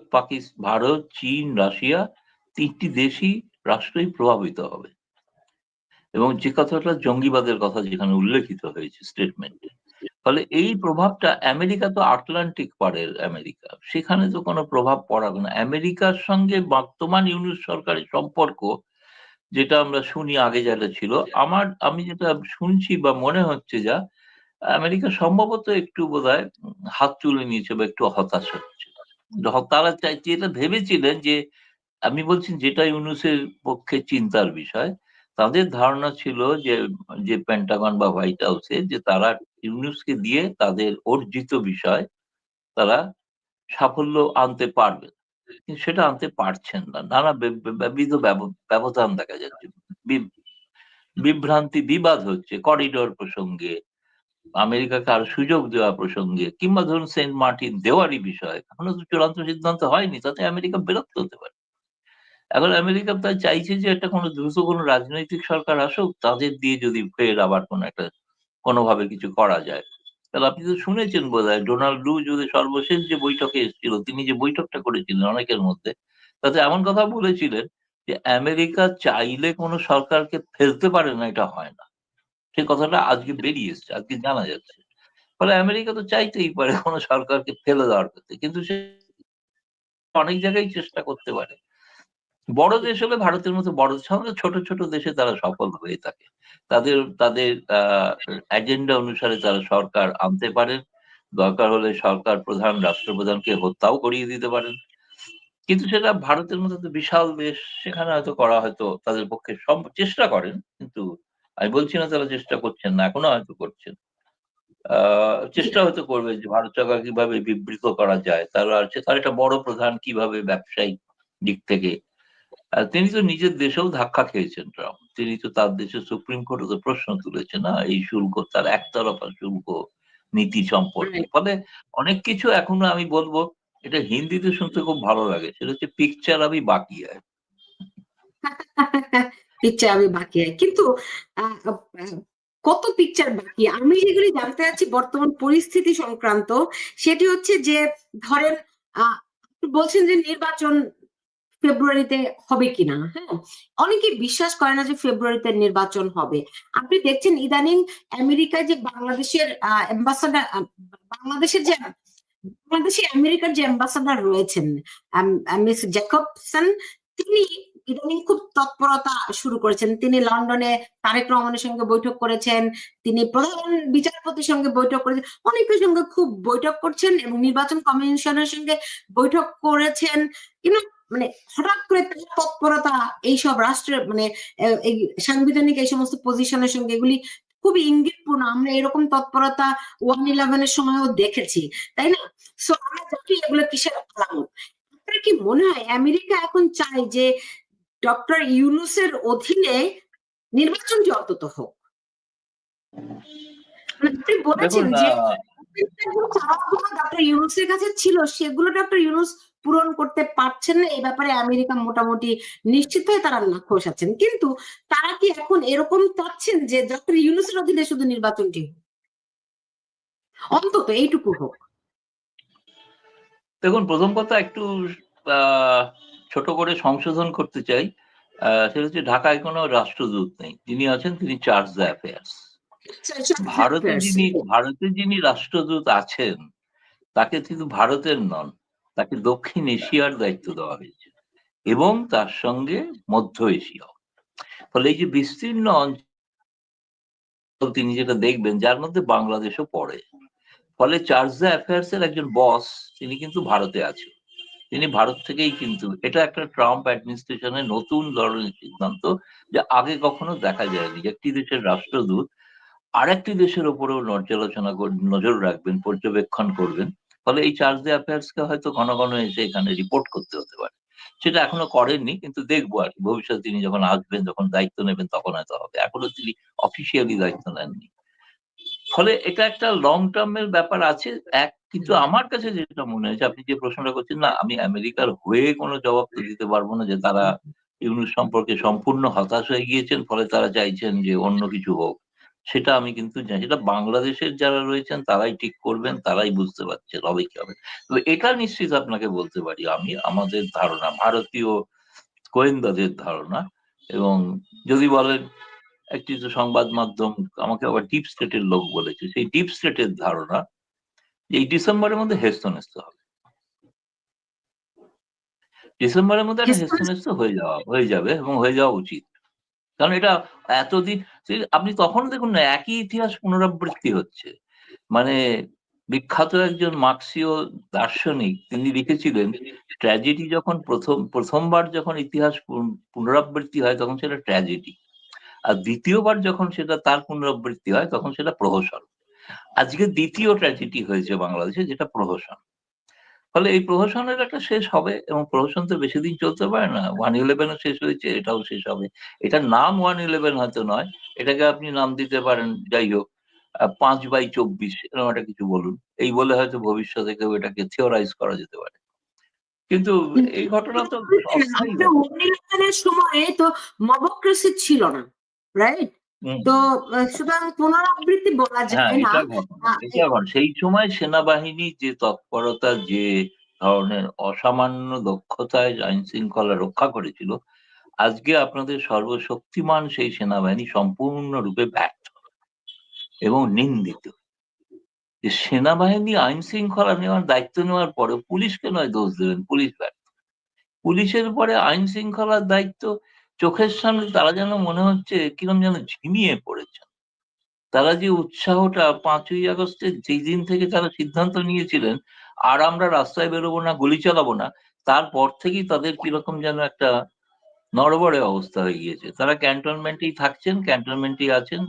চীন, রাশিয়া, তিনটি দেশই রাষ্ট্রই প্রভাবিত হবে। এবং যে কথাটা জঙ্গিবাদের কথা যেখানে উল্লেখিত হয়েছে স্টেটমেন্টে, ফলে এই প্রভাবটা, আমেরিকা তো আটলান্টিক পাড়ের আমেরিকা, সেখানে তো কোনো প্রভাব পড়াবে না। আমেরিকার সঙ্গে বর্তমান ইউনূস সরকারের সম্পর্ক যেটা আমরা শুনি, আগে যেটা ছিল, আমি যেটা শুনছি বা মনে হচ্ছে যা, আমেরিকা সম্ভবত একটু বোধহয় হাত তুলে নিয়েছে বা একটু হতাশ হচ্ছে। তারা যেটা ভেবেছিলেন যে, আপনি বলছেন যেটা ইউনূসের পক্ষে চিন্তার বিষয়, তাদের ধারণা ছিল যে পেন্টাগন বা হোয়াইট হাউসে, যে তারা ইউনূসকে দিয়ে তাদের অর্জিত বিষয় তারা সাফল্য আনতে পারবে, কিন্তু সেটা আনতে পারছেন না। নানা বিবিধ ব্যবধান দেখা যাচ্ছে, বিভ্রান্তি, বিবাদ হচ্ছে করিডোর প্রসঙ্গে, আমেরিকাকে আরো সুযোগ দেওয়া প্রসঙ্গে, কিংবা ধরুন সেন্ট মার্টিন দেওয়ারই বিষয় এখনো তো চূড়ান্ত সিদ্ধান্ত হয়নি, তাতে আমেরিকা বিরক্ত হতে পারে। এখন আমেরিকা তাই চাইছে যে একটা কোনো দ্রুত কোনো রাজনৈতিক সরকার আসুক, তাদের দিয়ে যদি ফের আবার কোনো একটা কোনোভাবে কিছু করা যায়। তাহলে আপনি তো শুনেছেন বোধহয় ডোনাল্ড লু যদি সর্বশেষ যে বৈঠকে এসেছিল, তিনি যে বৈঠকটা করেছিলেন অনেকের মধ্যে, তাতে এমন কথা বলেছিলেন যে আমেরিকা চাইলে কোনো সরকারকে ফেলতে পারে না, এটা হয় না। সেই কথাটা আজকে বেরিয়ে এসছে, আজকে জানা যাচ্ছে। ফলে আমেরিকা তো চাইতেই পারে কোনো সরকারকে ফেলে দেওয়ার ক্ষেত্রে, কিন্তু সে অনেক জায়গায় চেষ্টা করতে পারে। বড় দেশ হলে ভারতের মতো বড় দেশ হলে ছোট ছোট দেশে তারা সফল হয়ে থাকে। তাদের তাদের এজেন্ডা অনুসারে তারা সরকার আনতে পারেন। দরকার হলে সরকার প্রধান রাষ্ট্রপ্রধানকে হত্যাও করিয়ে দিতে পারেন। কিন্তু সেটা ভারতের মতো তো বিশাল দেশ, সেখানে হয়তো করা হয়তো তাদের পক্ষে চেষ্টা করেন, কিন্তু আমি বলছি না তারা চেষ্টা করছেন না, এখনো হয়তো করছেন। জি। চেষ্টা হয়তো করবে যে ভারত সরকার কিভাবে বিবৃত করা যায়, তার একটা বড় প্রধান কিভাবে ব্যবসায়িক দিক থেকে। তিনি তো নিজের দেশেও ধাক্কা খেয়েছেন ট্রাম্প। তিনি তো তার দেশের সুপ্রিম কোর্টে তো প্রশ্ন তুলেছেন না এই শুল্ক, তার একতরফা শুল্ক নীতি সম্পর্কে। Right. ফলে অনেক কিছু এখনো আমি বলবো, এটা হিন্দিতে শুনতে খুব ভালো লাগে, সেটা হচ্ছে পিকচার আমি বাকি আছে। পিকচার আমি বাকি কিন্তু আহ, আহ, কত পিকচার বাকি আমি যেগুলি জানতে চাচ্ছি বর্তমান পরিস্থিতি সংক্রান্ত, সেটি হচ্ছে যে ধরেন আহ আপনি বলছেন যে নির্বাচন ফেব্রুয়ারিতে হবে কিনা, হ্যাঁ, অনেকে বিশ্বাস করে না যে ফেব্রুয়ারিতে নির্বাচন হবে। আপনি দেখছেন ইদানিং আমেরিকায় যে বাংলাদেশের অ্যাম্বাসাডার, বাংলাদেশের যে বাংলাদেশে আমেরিকার যে অ্যাম্বাসাডার রয়েছেন মিস জ্যাকবসন, তিনি ইদানিং খুব তৎপরতা শুরু করেছেন। তিনি লন্ডনে তারেক রহমানের সঙ্গে বৈঠক করেছেন, তিনি প্রধান বিচারপতির সঙ্গে বৈঠক করেছেন, অনেকের সঙ্গে খুব বৈঠক করছেন এবং নির্বাচন কমিশনের সঙ্গে বৈঠক করেছেন। কিন্তু মানে হঠাৎ করে তার তৎপরতা এইসব রাষ্ট্রের মানে এই সাংবিধানিক এই সমস্ত পজিশনের সঙ্গে এগুলি খুবই ইঙ্গিতপূর্ণ। আমরা এরকম তৎপরতা 111-এর সময়ও দেখেছি, তাই না? সো আমরা জানি এগুলো কিসের আলামত। আপনার কি মনে হয় আমেরিকা এখন চায় যে ডক্টর ইউনূসের অধীনে নির্বাচনটি অন্তত হোক? মানে আপনি বলেছেন দেখুন, যে চাওয়াগুলো ডক্টর ইউনূসের কাছে ছিল, সেগুলো ডক্টর ইউনূস পূরণ করতে পারছেন না, এই ব্যাপারে আমেরিকা মোটামুটি নিশ্চিত হয়ে তারা নাখোশ আছেন। কিন্তু তারা কি এখন এরকম চাচ্ছেন যে ডক্টর ইউনূসের অধীনে শুধু নির্বাচনটি হোক, অন্তত এইটুকু হোক? দেখুন, প্রথম কথা একটু আহ, ছোট করে সংশোধন করতে চাই। সেটা হচ্ছে ঢাকায় কোনো রাষ্ট্রদূত নেই, যিনি আছেন তিনি চার্জ দ্য অ্যাফেয়ার্স। ভারতে যিনি রাষ্ট্রদূত আছেন তাকে কিন্তু ভারতের নন, তাকে দক্ষিণ এশিয়ার দায়িত্ব দেওয়া হয়েছে এবং তার সঙ্গে মধ্য এশিয়া। ফলে এই যে বিস্তীর্ণ অঞ্চল তিনি যেটা দেখবেন, যার মধ্যে বাংলাদেশও পড়ে। ফলে চার্জ দ্য অ্যাফেয়ার্স এর একজন বস তিনি কিন্তু ভারতে আছেন। তিনি ভারত থেকেই, কিন্তু এটা একটা ট্রাম্প অ্যাডমিনিস্ট্রেশনের নতুন ধরনের সিদ্ধান্ত, যা আগে কখনো দেখা যায়নি। একটি দেশের রাষ্ট্রদূত আরেকটি দেশের উপরেও নজর রাখবেন, পর্যবেক্ষণ করবেন। ফলে এই চার্জ দ্য অ্যাফেয়ার্স কে হয়তো ঘন ঘন এসে এখানে রিপোর্ট করতে হতে পারে। সেটা এখনো করেননি, কিন্তু দেখবো আর কি, ভবিষ্যতে তিনি যখন আসবেন, যখন দায়িত্ব নেবেন, তখন হয়তো হবে। এখনো তিনি অফিসিয়ালি দায়িত্ব নেননি। ফলে এটা একটা লং টার্মের ব্যাপার আছে। কিন্তু আমার কাছে যেটা মনে হয়েছে, আপনি যে প্রশ্নটা করছেন, না আমি আমেরিকার হয়ে কোনো জবাব তো দিতে পারবো না যে তারা ইউনূস সম্পর্কে সম্পূর্ণ হতাশ হয়ে গিয়েছেন, ফলে তারা চাইছেন যে অন্য কিছু হোক। সেটা আমি কিন্তু জানি, সেটা বাংলাদেশের যারা রয়েছেন তারাই ঠিক করবেন, তারাই বুঝতে পারছেন হবে কি হবে। তো এটা নিশ্চিত আপনাকে বলতে পারি আমি, আমাদের ধারণা, ভারতীয় গোয়েন্দাদের ধারণা। এবং যদি বলেন, একটি তো সংবাদ মাধ্যম আমাকে আবার ডিপ স্টেটের লোক বলেছে, সেই ডিপ স্টেটের ধারণা যে এই ডিসেম্বরের মধ্যে হেস্তনেস্ত হবে। ডিসেম্বরের মধ্যে একটা হেস্তনেস্ত হয়ে যাবে এবং হয়ে যাওয়া উচিত। কারণ এটা এতদিন, আপনি তখন দেখুন না, একই ইতিহাস পুনরাবৃত্তি হচ্ছে। মানে বিখ্যাত একজন মার্ক্সীয় দার্শনিক তিনি লিখেছিলেন, ট্র্যাজেডি যখন প্রথমবার যখন ইতিহাস পুনরাবৃত্তি হয় তখন সেটা ট্র্যাজেডি, আর দ্বিতীয়বার যখন সেটা তার পুনরাবৃত্তি হয় তখন সেটা প্রহসন। আজকে দ্বিতীয় ট্র্যাজেডি হয়েছে বাংলাদেশে, যেটা প্রহসন। ফলে এই প্রহসনের একটা শেষ হবে, এবং প্রহসন তো বেশি দিন চলতে পারে না। 111ও শেষ হয়েছে, এটাও শেষ হবে। এটার নাম 111 হয়তো নয়, এটাকে আপনি নাম দিতে পারেন, যাই হোক, 5/24 এরকম একটা কিছু বলুন। এই বলে হয়তো ভবিষ্যতে কেউ এটাকে থিওরাইজ করা যেতে পারে। কিন্তু এই ঘটনা তো অস্থায়ী আপনার ঘটনা। মনিরঞ্জনের সময়ে তো মবক্রেসি ছিল না, রাইট? হম। তো সুতরাং পুনরাবৃত্তি বলা হ্যাঁ, যায় না। এটা ঘটনা, এটা ঘটনা। সেই সময় সেনাবাহিনী যে তৎপরতা, যে ধরনের অসামান্য দক্ষতায় আইন শৃঙ্খলা রক্ষা করেছিল, আজকে আপনাদের সর্বশক্তিমান সেই সেনাবাহিনী সম্পূর্ণরূপে ব্যর্থ এবং নিন্দিত। যে সেনাবাহিনী আইন শৃঙ্খলা নেওয়ার দায়িত্ব নেওয়ার পরে পুলিশকে নয় দোষ দেবেন, পুলিশ ব্যর্থ। পুলিশের পরে আইন শৃঙ্খলার দায়িত্ব চোখের সামনে তারা যেন মনে হচ্ছে কিরম যেন ঝিমিয়ে পড়েছে। তারা যে উৎসাহটা 5ই আগস্টের যেই দিন থেকে তারা সিদ্ধান্ত নিয়েছিলেন আর আমরা রাস্তায় বেরোবো না, গুলি চালাবো না, তারপর থেকেই তাদের কিরকম যেন একটা নড়বড়ে অবস্থা হয়ে গিয়েছে। তারা ক্যান্টনমেন্টেই থাকছেন, ক্যান্টনমেন্টেই আছেন,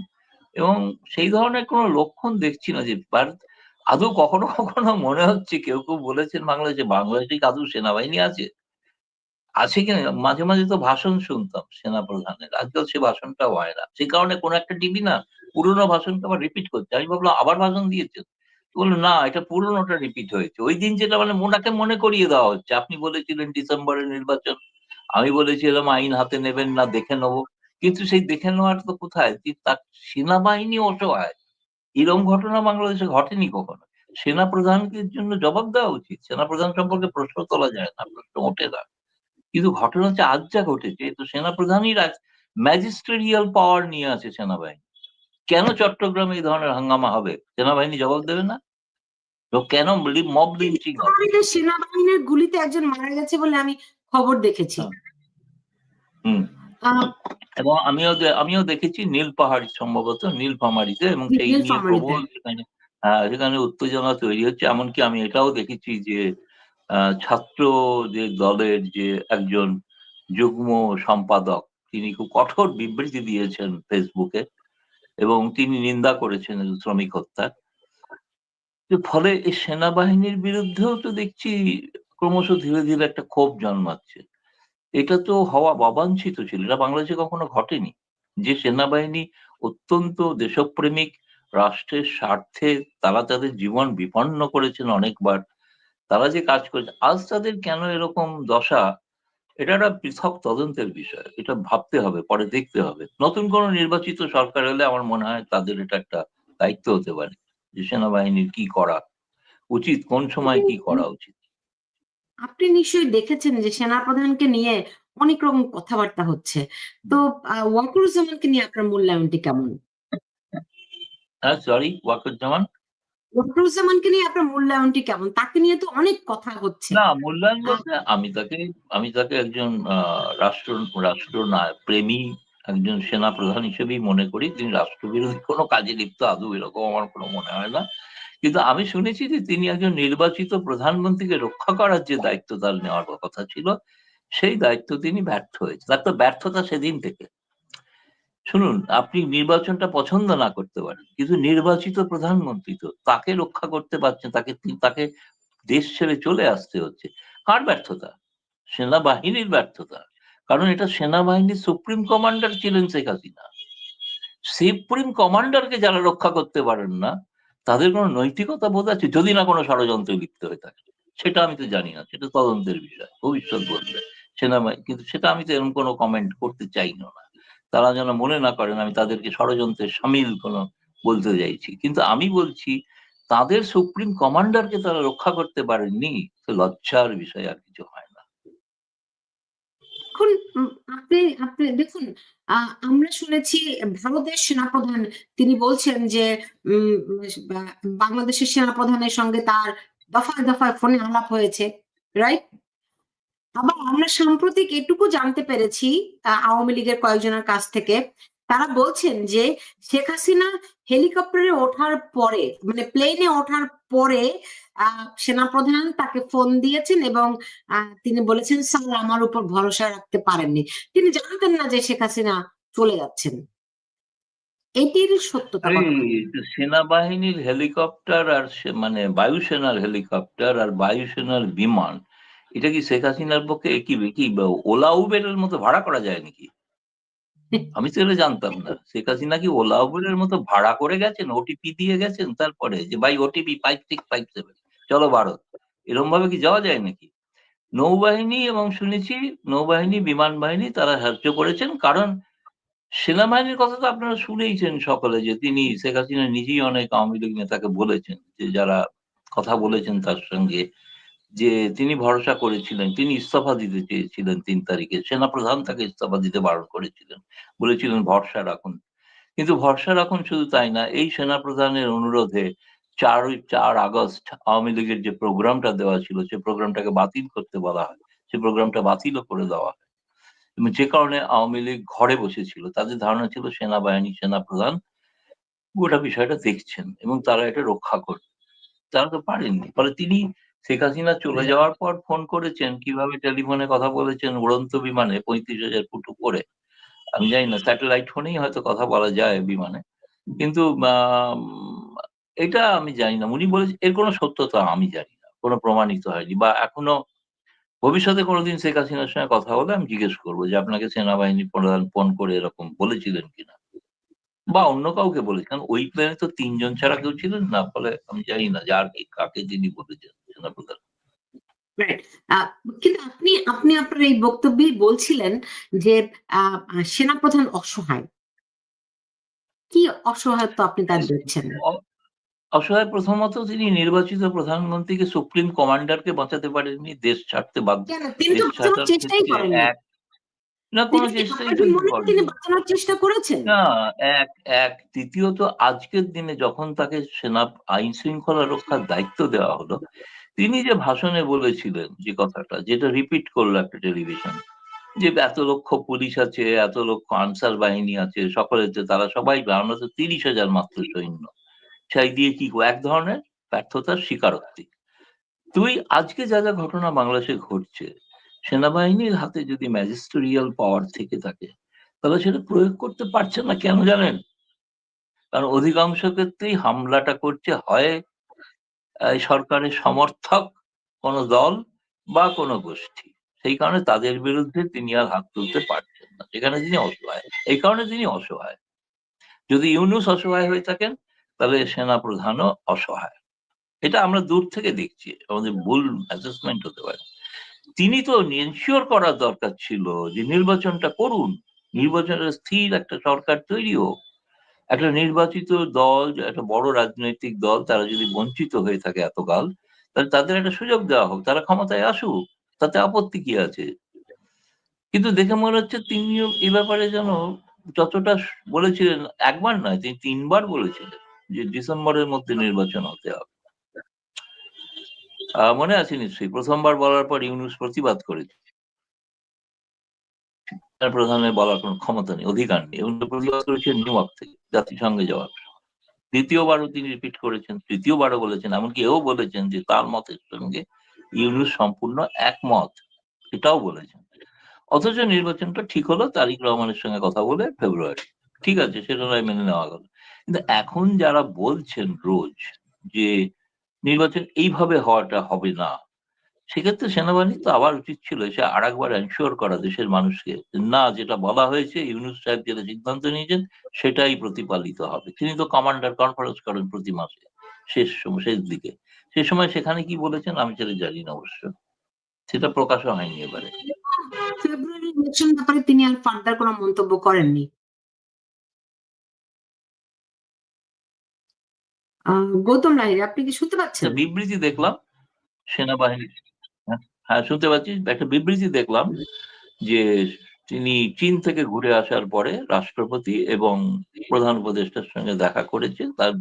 এবং সেই ধরনের কোনো লক্ষণ দেখছি না যে আদৌ কখনো কখনো মনে হচ্ছে, কেউ কেউ বলেছেন বাংলাদেশে কি আদৌ সেনাবাহিনী আছে কিনা। মাঝে মাঝে তো ভাষণ শুনতাম সেনা প্রধানের, আজকাল সে ভাষণটাও হয় না। সেই কারণে কোন একটা টিভি না পুরোনো ভাষণটা আবার রিপিট করছে। আমি ভাবলাম আবার ভাষণ দিয়েছেন, তো বললো না, এটা পুরোনোটা রিপিট হয়েছে। ওই দিন যেটা মানে ওনাকে মনে করিয়ে দেওয়া হচ্ছে, আপনি বলেছিলেন ডিসেম্বরের নির্বাচন, আমি বলেছিলাম আইন হাতে নেবেন না, দেখে নেবো। কিন্তু সেই দেখে নেওয়াটা তো কোথায়, যে তার সেনাবাহিনী অসহায়, এরকম ঘটনা বাংলাদেশে ঘটেনি কখনো। সেনা প্রধানকে জন্য জবাব দেওয়া উচিত, সেনা প্রধান সম্পর্কে প্রশ্ন তোলা যায় না, প্রশ্ন ওঠে না। কিন্তু ঘটনা হচ্ছে আজ যা ঘটেছে, তো সেনা প্রধানই ম্যাজিস্ট্রেরিয়াল পাওয়ার নিয়ে আছে সেনাবাহিনী। কেন চট্টগ্রামে এই ধরনের হাঙ্গামা হবে, সেনাবাহিনী জবাব দেবে না? তো কেন মব লিঞ্চিং হবে? সেনাবাহিনীর গুলিতে একজন মারা গেছে বলে আমি খবর দেখেছি। হুম। আহ, এবং আমিও দেখেছি নীলপাহাড়ি, সম্ভবত নীলফামারীতে, এবং সেই নিয়ে নীলফামারীতে। প্রবল সেখানে উত্তেজনা তৈরি হচ্ছে। এমনকি আমি এটাও দেখেছি যে ছাত্র যে দলের যে একজন যুগ্ম সম্পাদক, তিনি খুব কঠোর বিবৃতি দিয়েছেন ফেসবুকে, এবং তিনি নিন্দা করেছেন শ্রমিক হত্যার। ফলে এই সেনাবাহিনীর বিরুদ্ধেও তো দেখছি ক্রমশ ধীরে ধীরে একটা ক্ষোভ জন্মাচ্ছে। এটা তো হওয়া অবাঞ্ছিত ছিল, এটা বাংলাদেশে কখনো ঘটেনি যে সেনাবাহিনী অত্যন্ত দেশপ্রেমিক, রাষ্ট্রের স্বার্থে তারা তাদের জীবন বিপন্ন করেছেন অনেকবার, তারা যে কাজ করেছে, আজ তাদের কেন এরকম দশা, এটা একটা পৃথক তদন্তের বিষয়। এটা ভাবতে হবে, পরে দেখতে হবে। নতুন কোনো নির্বাচিত সরকার হলে আমার মনে হয় তাদের এটা একটা দায়িত্ব হতে পারে যে সেনাবাহিনীর কি করা উচিত, কোন সময় কি করা উচিত। আপনি নিশ্চয়ই দেখেছেন যে সেনাপ্রধানকে নিয়ে অনেক রকম কথাবার্তা হচ্ছে। তো ওয়াকারুজ্জামানকে নিয়ে আপনার মূল্যায়নটি কেমন? হ্যাঁ, সরি, ওয়াকরুজ্জামান। ওয়াকারুজ্জামানকে নিয়ে আপনার মূল্যায়নটি কেমন? তাকে নিয়ে তো অনেক কথা হচ্ছে। না, মূল্যায়ন আহ, বলতে আমি তাকে একজন রাষ্ট্র প্রেমী একজন সেনা প্রধান হিসেবেই মনে করি। তিনি রাষ্ট্রবিরোধী কোনো কাজে লিপ্ত আদৌ এরকম আমার কোনো মনে হয় না। কিন্তু আমি শুনেছি যে তিনি একজন নির্বাচিত প্রধানমন্ত্রীকে রক্ষা করার যে দায়িত্ব তার নেওয়ার কথা ছিল, সেই দায়িত্ব তিনি ব্যর্থ হয়েছে। তার তো ব্যর্থতা সেদিন থেকে। শুনুন, আপনি নির্বাচনটা পছন্দ না করতে পারেন, কিন্তু নির্বাচিত প্রধানমন্ত্রী তো, তাকে রক্ষা করতে পারছেন, তাকে দেশ ছেড়ে চলে আসতে হচ্ছে। কার ব্যর্থতা? সেনাবাহিনীর ব্যর্থতা। কারণ এটা সেনাবাহিনীর সুপ্রিম কমান্ডার ছিলেন শেখ হাসিনা। সুপ্রিম কমান্ডারকে যারা রক্ষা করতে পারেন না, তাদের কোনো নৈতিকতা বোধ আছে? যদি না কোনো ষড়যন্ত্রে লিপ্ত হয়ে থাকে, সেটা আমি তো জানি না, সেটা তদন্তের বিষয়, ভবিষ্যৎ বলবে। সেনাবাহিনী, কিন্তু সেটা আমি তো এরকম কোনো কমেন্ট করতে চাই না। তারা যেন মনে না করেন আমি তাদেরকে ষড়যন্ত্রে সামিল কোনো বলতে চাইছি। কিন্তু আমি বলছি, তাদের সুপ্রিম কমান্ডারকে তারা রক্ষা করতে পারেননি, তো লজ্জার বিষয়, আর কিছু হয় না। এখন আপনি আপনি দেখুন, আমরা শুনেছি ভারতের সেনাপ্রধান তিনি বলছেন যে উম, বাংলাদেশের সেনাপ্রধানের সঙ্গে তার দফায় দফায় ফোনে আলাপ হয়েছে, রাইট? আবার আমরা সাম্প্রতিক এটুকু জানতে পেরেছি আওয়ামী লীগের কয়েকজনের কাছ থেকে, তারা বলছেন যে শেখ হাসিনা হেলিকপ্টারে ওঠার পরে, মানে প্লেনে ওঠার পরে সেনাপ্রধান তাকে ফোন দিয়েছেন এবং তিনি বলেছেন স্যার আমার উপর ভরসা রাখতে পারেননি, তিনি জানতেন না যে শেখ হাসিনা চলে যাচ্ছেন। এটির সত্যতা আরে, কতটা? সেনাবাহিনীর হেলিকপ্টার আর মানে বায়ুসেনার হেলিকপ্টার আর বায়ুসেনার বিমান, এটা কি শেখ হাসিনার পক্ষে কি কি ওলা উবেরের মতো ভাড়া করা যায় নাকি? আমি তো এটা জানতাম না। শেখ হাসিনা কি ওলা উবেরের মতো ভাড়া করে গেছেন, ওটিপি দিয়ে গেছেন, তারপরে যে ভাই ওটিপি 5657 চলো ভারত, এরকম ভাবে কি যাওয়া যায় নাকি? নৌবাহিনী, এবং শুনেছি নৌবাহিনী, বিমান বাহিনী তারা সাহায্য করেছেন। কারণ সেনাবাহিনীর কথা তো আপনারা শুনেইছেন সকলে, যে তিনি শেখ হাসিনা নিজেই অনেক আওয়ামী লীগ নেতাকে বলেছেন, যে যারা কথা বলেছেন তার সঙ্গে, যে তিনি ভরসা করেছিলেন, তিনি ইস্তফা দিতে চেয়েছিলেন ৩ তারিখে, সেনাপ্রধান তাকে ইস্তফা দিতে বারণ করেছিলেন, বলেছিলেন ভরসা রাখুন। কিন্তু ভরসা রাখুন শুধু তাই না, এই সেনাপ্রধানের অনুরোধে 4 আগস্ট আওয়ামী লীগের যে প্রোগ্রামটা দেওয়া ছিল, সে প্রোগ্রামটাকে বাতিল করতে বলা হয়। সেই প্রোগ্রামটা বাতিলও করে দেওয়া হয়, এবং যে কারণে আওয়ামী লীগ ঘরে বসেছিল। তাদের ধারণা ছিল সেনাবাহিনী, সেনাপ্রধান গোটা বিষয়টা দেখছেন এবং তারা এটা রক্ষা করবে। তারা তো পারেননি। ফলে তিনি শেখ হাসিনা চলে যাওয়ার পর ফোন করেছেন, কিভাবে টেলিফোনে কথা বলেছেন উড়ন্ত বিমানে 35,000 ফুট উপরে, আমি জানি না, স্যাটেলাইট ফোনেই হয়তো কথা বলা যায় বিমানে, কিন্তু এটা আমি জানি না। উনি বলেছেন, এর কোনো সত্যতা আমি জানি না, কোনো প্রমাণিত হয়নি, বা এখনো ভবিষ্যতে কোনোদিন শেখ হাসিনার সঙ্গে কথা হলে আমি জিজ্ঞেস করবো যে আপনাকে সেনাবাহিনী প্রধান ফোন করে এরকম বলেছিলেন কিনা, বা অন্য কাউকে বলেছেন। ওই প্লেনে তো 3 জন ছাড়া কেউ ছিলেন না, ফলে আমি জানি না যে আর কি কাকে তিনি বলেছেন সেনাপ্রধান। রাইট। কিন্তু আপনি আপনি আপনার এই বক্তব্যেই বলছিলেন যে সেনাপ্রধান অসহায়। কি অসহায়ত্ব আপনি তার দেখছেন? অ- অসহায়, প্রথমত তিনি নির্বাচিত প্রধানমন্ত্রীকে, সুপ্রিম কমান্ডারকে বাঁচাতে পারেননি, দেশ ছাড়তে বাধ্য। কেন? তিনি তো দেশ বাঁচানোর ছাড়ার চেষ্টাই ক্ষেত্রে করেননি। এক না, কোনো তিনি কি চেষ্টাই আপনার কি কিন্তু মনে হয় তিনি করেননি। বাঁচানোর চেষ্টা করেছেন? না, এক এক দ্বিতীয়ত আজকের দিনে যখন তাকে সেনা আইন শৃঙ্খলা রক্ষার দায়িত্ব দেওয়া হলো, তিনি যে ভাষণে বলেছিলেন যে কথাটা, যেটা রিপিট করলো একটা টেলিভিশন, যে এত লক্ষ পুলিশ আছে, এত লক্ষ আনসার বাহিনী আছে, সকলেতে তারা সবাই, আমরা তো 30,000 মাত্র সৈন্য, সেই দিয়ে কি এক ধরনের ব্যর্থতার স্বীকারোক্তি। তুই আজকে যা যা ঘটনা বাংলাদেশে ঘটছে, সেনাবাহিনীর হাতে যদি ম্যাজিস্টেরিয়াল পাওয়ার থেকে থাকে, তাহলে সেটা প্রয়োগ করতে পারছে না। কেন জানেন? কারণ অধিকাংশ ক্ষেত্রেই হামলাটা করছে হয় এই সরকারের সমর্থক কোনো দল বা কোনো গোষ্ঠী। সেই কারণে তাদের বিরুদ্ধে তিনি আর হাত তুলতে পারছেন না, যেখানে তিনি অসহায়। এই কারণে তিনি অসহায়। যদি ইউনূস অসহায় হয়ে থাকেন, তাহলে সেনা প্রধানও অসহায়। এটা আমরা দূর থেকে দেখছি, আমাদের ভুল অ্যাসেসমেন্ট হতে পারে। তিনি তো এনশিওর করার দরকার ছিল যে নির্বাচনটা করুন, নির্বাচনের স্থির একটা সরকার তৈরি হোক। একটা নির্বাচিত দল, একটা বড় রাজনৈতিক দল, তারা যদি বঞ্চিত হয়ে থাকে এতকাল, তাহলে তাদের একটা সুযোগ দেওয়া হোক, তারা ক্ষমতায় আসুক, তাতে আপত্তি কি আছে? কিন্তু দেখে মনে হচ্ছে তিনিও এ ব্যাপারে যেন যতটা বলেছিলেন, একবার নয়, তিনি 3 বার বলেছিলেন যে ডিসেম্বরের মধ্যে নির্বাচন হতে হবে। মনে আছে নিশ্চয়ই, প্রথমবার বলার পর ইউনূস প্রতিবাদ করেছে, তার প্রধানের বলার কোনো ক্ষমতা নেই, অধিকার নেই, এবং প্রতিবাদ করেছেন নিউ ইয়র্ক থেকে জাতিসংঘে যাওয়ার। দ্বিতীয়বারও তিনি রিপিট করেছেন, তৃতীয়বারও বলেছেন, এমনকি এও বলেছেন যে তার মতের সঙ্গে ইউনূস সম্পূর্ণ একমত, এটাও বলেছেন। অথচ নির্বাচনটা ঠিক হলো তারিক রহমানের সঙ্গে কথা বলে ফেব্রুয়ারি। ঠিক আছে, সেটা নয়, মেনে নেওয়া গেল। কিন্তু এখন যারা বলছেন রোজ যে নির্বাচন এইভাবে হওয়াটা হবে না, সেক্ষেত্রে সেনাবাহিনী তো আবার উচিত ছিল সে আর একবার এনশিওর করা দেশের মানুষকে, না, যেটা বলা হয়েছে, ইউনূস সাহেব যেটা সিদ্ধান্ত নিয়েছেন সেটাই প্রতিপালিত হবে। তিনি তো কমান্ডার কনফারেন্স করেন প্রতি মাসে, শেষ দিকে। সে সময় সেখানে কি বলেছেন আমি সেটা জানি না, অবশ্য সেটা প্রকাশও হয়নি এবারে। ফেব্রুয়ারি ইলেকশন ব্যাপারে তিনি আর ফার্দার কোনো মন্তব্য করেননি। গৌতম লাহিড়ী, আপনি কি শুনতে একটা পাচ্ছেন? বিবৃতি দেখলাম সেনাবাহিনী, হ্যাঁ, হ্যাঁ, শুনতে পাচ্ছি। একটা বিবৃতি দেখলাম যে তিনি চীন থেকে ঘুরে আসার পরে রাষ্ট্রপতি এবং প্রধান উপদেষ্টার সঙ্গে দেখা করেছেন, তার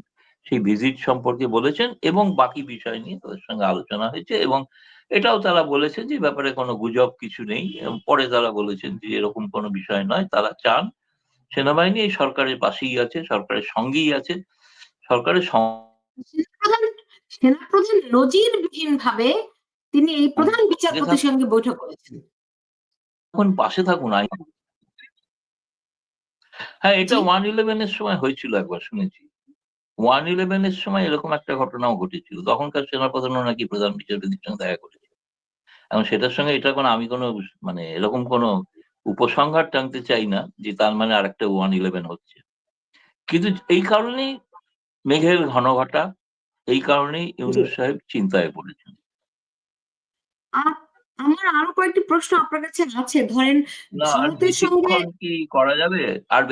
সেই ভিজিট সম্পর্কে বলেছেন, এবং বাকি বিষয় নিয়ে তাদের সঙ্গে আলোচনা হয়েছে, এবং এটাও তারা বলেছেন যে ব্যাপারে কোনো গুজব কিছু নেই। এবং পরে তারা বলেছেন যে এরকম কোনো বিষয় নয়, তারা চান সেনাবাহিনী এই সরকারের পাশেই আছে, সরকারের সঙ্গেই আছে, সরকারের সেনাপ্রধান সেনাপ্রধান নজিরবিহীন ভাবে তিনি এই প্রধান সঙ্গে বিচারপতির সঙ্গে বৈঠক করেছেন। থাকুন, পাশে থাকুন। হ্যাঁ, এটা জি। 111 এর সময় হয়েছিল, একবার শুনেছি। 111 এর সময় এরকম একটা ঘটনাও ঘটেছিল, তখনকার সেনাপ্রধানও নাকি প্রধান বিচারপতির সঙ্গে দেখা করেছিল। এবং সেটার সঙ্গে এটা কোনো, আমি কোনো মানে এরকম কোনো উপসংহার টানতে চাই না যে তার মানে আরেকটা 111 হচ্ছে। কিন্তু এই কারণেই মেঘের ঘনঘটা, এই কারণেই জি। ইউনূস সাহেব চিন্তায় পড়েছেন। আর আমার আরো কয়েকটি প্রশ্ন আপনার কাছে আছে। ধরেন না, আর ভারতের সঙ্গে বেশিক্ষণ কি করা যাবে? আর আর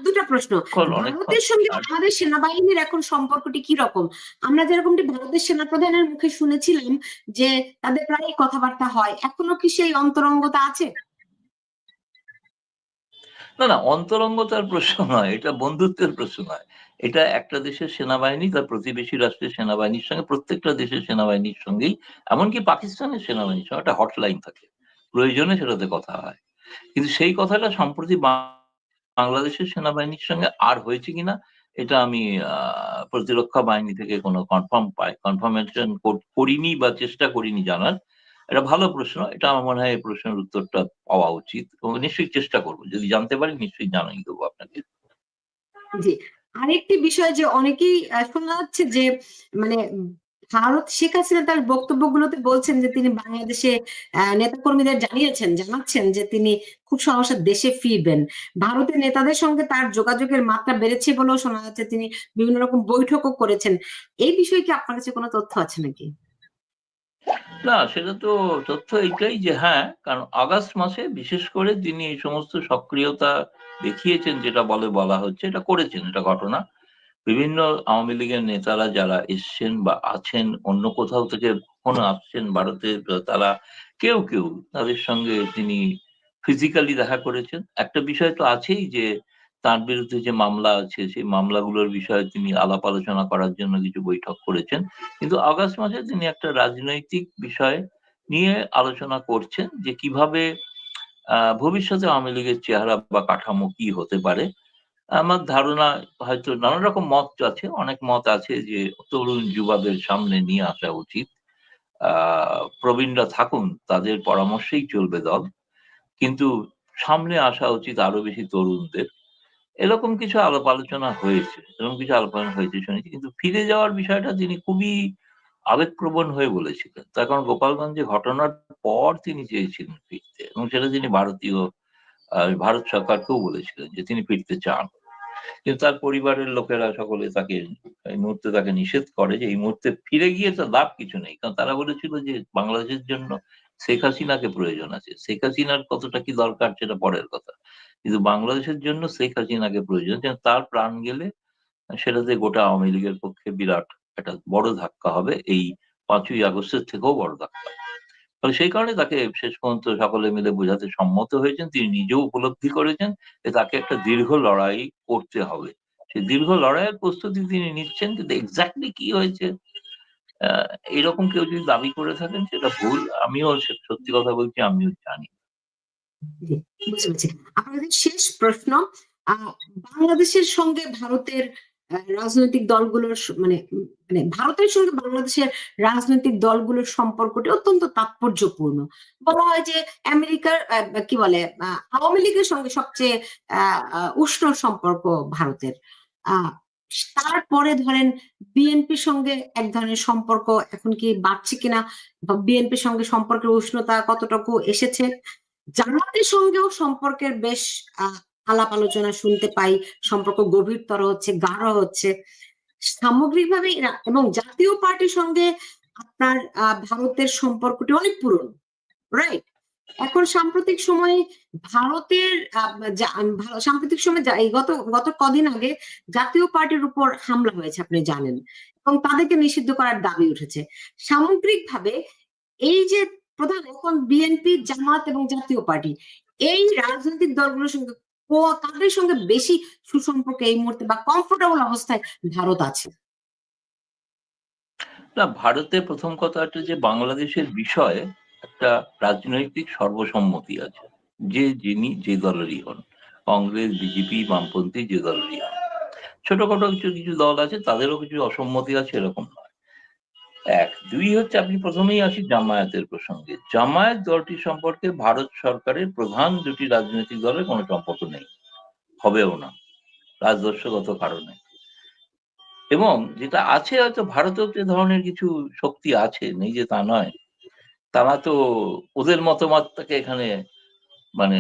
২ টা প্রশ্ন। অনেকক্ষণ। ভারতের সঙ্গে আর আমাদের সেনাবাহিনীর এখন সম্পর্কটি কি রকম? আমরা যেরকমটি ভারতের সেনাপ্রধানের মুখে শুনেছিলাম যে তাদের প্রায়ই কথাবার্তা হয়। এখনো কি সেই অন্তরঙ্গতা আছে? না না, অন্তরঙ্গতার প্রশ্ন নয়, এটা বন্ধুত্বের প্রশ্ন নয়। এটা একটা দেশের সেনাবাহিনী তার প্রতিবেশী রাষ্ট্রের সেনাবাহিনীর সঙ্গে, প্রত্যেকটা দেশের সেনাবাহিনীর সঙ্গেই, এমনকি পাকিস্তানের সেনাবাহিনীর সঙ্গে একটা হটলাইন থাকে, প্রয়োজনে সেটাতে কথা হয়। কিন্তু সেই কথাটা সম্প্রতি বাংলাদেশের সেনাবাহিনীর সঙ্গে আর হয়েছে কিনা এটা আমি প্রতিরক্ষা বাহিনী থেকে কোনো কনফার্মেশন করিনি বা চেষ্টা করিনি জানার। এটা ভালো প্রশ্ন, এটা আমার মনে হয় এই প্রশ্নের উত্তরটা পাওয়া উচিত এবং নিশ্চয়ই চেষ্টা করবো, যদি জানতে পারি নিশ্চয়ই জানাই দেবো আপনাকে। জি। আরেকটি বিষয় যে অনেকেই শোনা যাচ্ছে যে মানে ভারত শেখ হাসিনা তার বক্তব্যগুলোতে বলছেন যে তিনি বাংলাদেশে নেতাকর্মীদের জানাচ্ছেন যে তিনি খুব সহসা দেশে ফিরবেন। ভারতের নেতাদের সঙ্গে তার যোগাযোগের মাত্রা বেড়েছে বলেও শোনা যাচ্ছে, তিনি বিভিন্ন রকম বৈঠকও করেছেন। এই বিষয়ে কি আপনার কাছে কোনো তথ্য আছে নাকি? না, সেটা তো তথ্য এইটাই যে হ্যাঁ, কারণ আগস্ট মাসে বিশেষ করে তিনি এই সমস্ত সক্রিয়তা দেখিয়েছেন, যেটা বলা হচ্ছে, এটা করেছেন, এটা ঘটনা। বিভিন্ন আওয়ামী লীগের নেতারা যারা এসছেন বা আছেন, অন্য কোথাও থেকে কখনো আসছেন ভারতে, তারা কেউ কেউ তাদের সঙ্গে তিনি ফিজিক্যালি দেখা করেছেন। একটা বিষয় তো আছেই যে তার বিরুদ্ধে যে মামলা আছে সেই মামলাগুলোর বিষয়ে তিনি আলাপ আলোচনা করার জন্য কিছু বৈঠক করেছেন। কিন্তু আগস্ট মাসে তিনি একটা রাজনৈতিক বিষয় নিয়ে আলোচনা করছেন যে কিভাবে ভবিষ্যতে আওয়ামী লীগের চেহারা বা কাঠামো কি হতে পারে। আমার ধারণা, হয়তো নানান রকম মত আছে, অনেক মত আছে যে তরুণ যুবাদের সামনে নিয়ে আসা উচিত। প্রবীণরা থাকুন, তাদের পরামর্শেই চলবে দল, কিন্তু সামনে আসা উচিত আরো বেশি তরুণদের। এরকম কিছু আলাপ আলোচনা হয়েছে, এরকম কিছু আলাপ আলোচনা হয়েছে শুনেছি। কিন্তু ফিরে যাওয়ার বিষয়টা তিনি খুবই আবেগপ্রবণ হয়ে বলেছিলেন, তার কারণ গোপালগঞ্জে ঘটনার পর তিনি চেয়েছিলেন ফিরতে, এবং সেটা তিনি ভারত সরকারকেও বলেছিলেন যে তিনি ফিরতে চান। কিন্তু তার পরিবারের লোকেরা সকলে তাকে এই মুহূর্তে তাকে নিষেধ করে যে এই মুহূর্তে ফিরে গিয়ে তো লাভ কিছু নেই, কারণ তারা বলেছিল যে বাংলাদেশের জন্য শেখ হাসিনাকে প্রয়োজন আছে, শেখ হাসিনার কতটা কি দরকার সেটা পরের কথা, কিন্তু বাংলাদেশের জন্য শেখ হাসিনাকে প্রয়োজন, যেন তার প্রাণ গেলে সেটাতে গোটা আওয়ামী লীগের পক্ষে বিরাট একটা বড় ধাক্কা হবে, এই 5ই আগস্টের থেকেও বড় ধাক্কা। ফলে সেই কারণে তাকে শেষ পর্যন্ত সকলে মিলে বোঝাতে সম্মত হয়েছেন, তিনি নিজেও উপলব্ধি করেছেন যে তাকে একটা দীর্ঘ লড়াই করতে হবে। সেই দীর্ঘ লড়াইয়ের প্রস্তুতি তিনি নিচ্ছেন, কিন্তু এক্স্যাক্টলি কি হয়েছে আহ এরকম কেউ যদি দাবি করে থাকেন সেটা ভুল। আমিও সত্যি কথা বলছি, আমিও জানি। জি, বুঝতে পেরেছি। আপনাদের শেষ প্রশ্ন, আহ, বাংলাদেশের সঙ্গে ভারতের রাজনৈতিক দলগুলোর মানে ভারতের সঙ্গে বাংলাদেশের রাজনৈতিক দলগুলোর সম্পর্কটি অত্যন্ত তাৎপর্যপূর্ণ। বলা হয় যে আমেরিকার কি বলে আওয়ামী লীগের সঙ্গে সবচেয়ে উষ্ণ সম্পর্ক ভারতের। আহ তারপরে ধরেন বিএনপির সঙ্গে এক ধরনের সম্পর্ক এখন কি বাড়ছে কিনা, বা বিএনপির সঙ্গে সম্পর্কের উষ্ণতা কতটুকু এসেছে। জামাতের সঙ্গেও সম্পর্কের বেশ আহ, আলাপ আলোচনা শুনতে পাই, সম্পর্ক গভীরতর হচ্ছে, গাঢ় হচ্ছে সামগ্রিকভাবে। এবং জাতীয় পার্টির সঙ্গে আপনার ভারতের সম্পর্কটি অনেক পুরনো, রাইট? এখন সাম্প্রতিক সময়ে ভারতের সাম্প্রতিক সময়ে এই গত গত কদিন আগে জাতীয় পার্টির উপর হামলা হয়েছে, আপনি জানেন, এবং তাদেরকে নিষিদ্ধ করার দাবি উঠেছে। সামগ্রিকভাবে এই যে প্রধান এখন বিএনপি, জামাত এবং জাতীয় পার্টি, এই রাজনৈতিক দলগুলোর সঙ্গে কাদের সঙ্গে বেশি সুসম্পর্ক এই মুহূর্তে বা কমফোর্টেবল অবস্থায় ভারত আছে? না, ভারতে প্রথম কথা হচ্ছে যে বাংলাদেশের বিষয়ে একটা রাজনৈতিক সর্বসম্মতি আছে, যিনি যে দলেরই হন, কংগ্রেস, বিজেপি, বামপন্থী, যে দলেরই হন। ছোটখাটো কিছু কিছু দল আছে, তাদেরও কিছু অসম্মতি আছে, এরকম নয়। এক, দুই হচ্ছে, আপনি প্রথমেই আসি জামায়াতের প্রসঙ্গে। জামায়াত দলটি সম্পর্কে ভারত সরকারের প্রধান দুটি রাজনৈতিক দলের কোনো সম্পর্ক নেই, হবেও না, রাজদর্শগত কারণে। এবং যেটা আছে, হয়তো ভারতেও যে ধরনের কিছু শক্তি আছে, নেই যে তা নয়, তারা তো ওদের মতামতটাকে এখানে মানে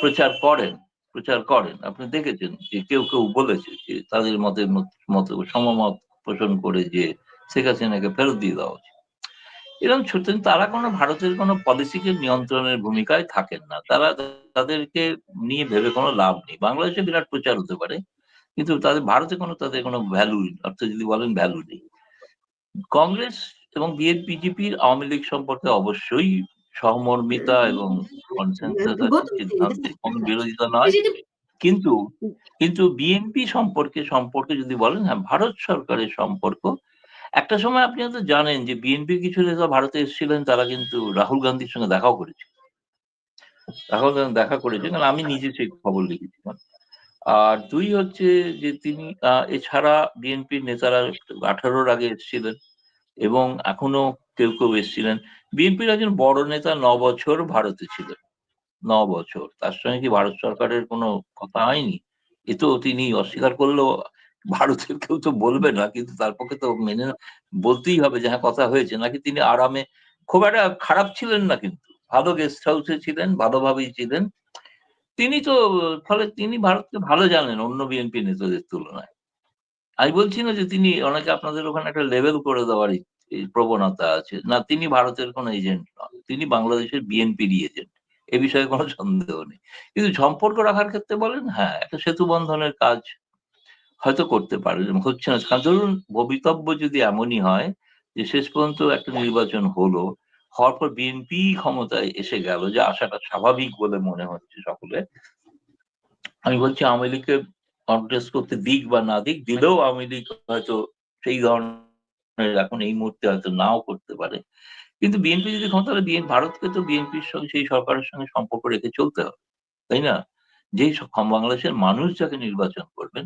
প্রচার করেন, আপনি দেখেছেন যে কেউ কেউ বলেছে যে তাদের মত সমমত পোষণ করে যে শেখ হাসিনাকে ফেরত দিয়ে দেওয়া উচিত। এরকম ছোট, তারা কোনো ভারতের কোনো পলিসিকে নিয়ন্ত্রণের ভূমিকায় থাকেন না, তারা তাদেরকে নিয়ে ভেবে কোনো লাভ নেই। বাংলাদেশে বিরাট প্রচার হতে পারে, কিন্তু তাদের কোনো ভ্যালু, অর্থাৎ যদি বলেন ভ্যালু নেই। কংগ্রেস এবং বিজেপির আওয়ামী লীগ সম্পর্কে অবশ্যই সহমর্মিতা এবং কনসেনসাস আছে, গৌতম, সিদ্ধান্তে কোনো বিরোধিতা নয়। কিন্তু কিন্তু বিএনপি সম্পর্কে যদি বলেন, হ্যাঁ, ভারত সরকারের সম্পর্ক একটা সময় আপনি হয়তো জানেন যে বিএনপির কিছু নেতা ভারতে এসেছিলেন, তারা কিন্তু রাহুল গান্ধীর সঙ্গে দেখাও করেছে। রাহুল গান্ধী দেখা করেছেন, কারণ আমি নিজে সেই খবর লিখেছিলাম। আর দুই হচ্ছে যে তিনি এছাড়া বিএনপির নেতারা 18-র আগে এসেছিলেন এবং এখনো কেউ কেউ এসেছিলেন। বিএনপির একজন বড় নেতা 9 বছর ভারতে ছিলেন, 9 বছর। তার সঙ্গে কি ভারত সরকারের কোনো কথা হয়নি? এ তো তিনি অস্বীকার করলেও ভারতের কেউ তো বলবে না, কিন্তু তার পক্ষে তো মেনে বলতেই হবে যে হ্যাঁ, কথা হয়েছে। নাকি তিনি আরামে, খুব একটা খারাপ ছিলেন না, কিন্তু ভালো গেস্ট হাউসে ছিলেন, ভালোভাবেই ছিলেন তিনি তো। ফলে তিনি ভারতকে ভালো জানেন অন্য বিএনপি নেতাদের তুলনায়। আমি বলছি না যে তিনি, অনেকে আপনাদের ওখানে একটা লেভেল করে দেওয়ার এই প্রবণতা আছে, না, তিনি ভারতের কোনো এজেন্ট নন, তিনি বাংলাদেশের বিএনপির এজেন্ট, এ বিষয়ে কোনো সন্দেহ নেই। কিন্তু সম্পর্ক রাখার ক্ষেত্রে বলেন, হ্যাঁ, একটা সেতু বন্ধনের কাজ হয়তো করতে পারেন, হচ্ছে না। কারণ ধরুন, ভবিতব্য যদি এমনই হয় যে শেষ পর্যন্ত একটা নির্বাচন হলো, হওয়ার পর বিএনপি ক্ষমতায় এসে গেল, যে আশাটা স্বাভাবিক বলে মনে হচ্ছে সকলে। আমি বলছি আওয়ামী লীগকে কন্টেস্ট করতে দিক বা না দিক, দিলেও আওয়ামী লীগ হয়তো সেই ধরনের এখন এই মুহূর্তে হয়তো নাও করতে পারে। কিন্তু বিএনপি যদি ক্ষমতা হলে, ভারতকে তো বিএনপির সঙ্গে, সেই সরকারের সঙ্গে সম্পর্ক রেখে চলতে হবে, তাই না? যেই বাংলাদেশের মানুষ যাকে নির্বাচন করবেন,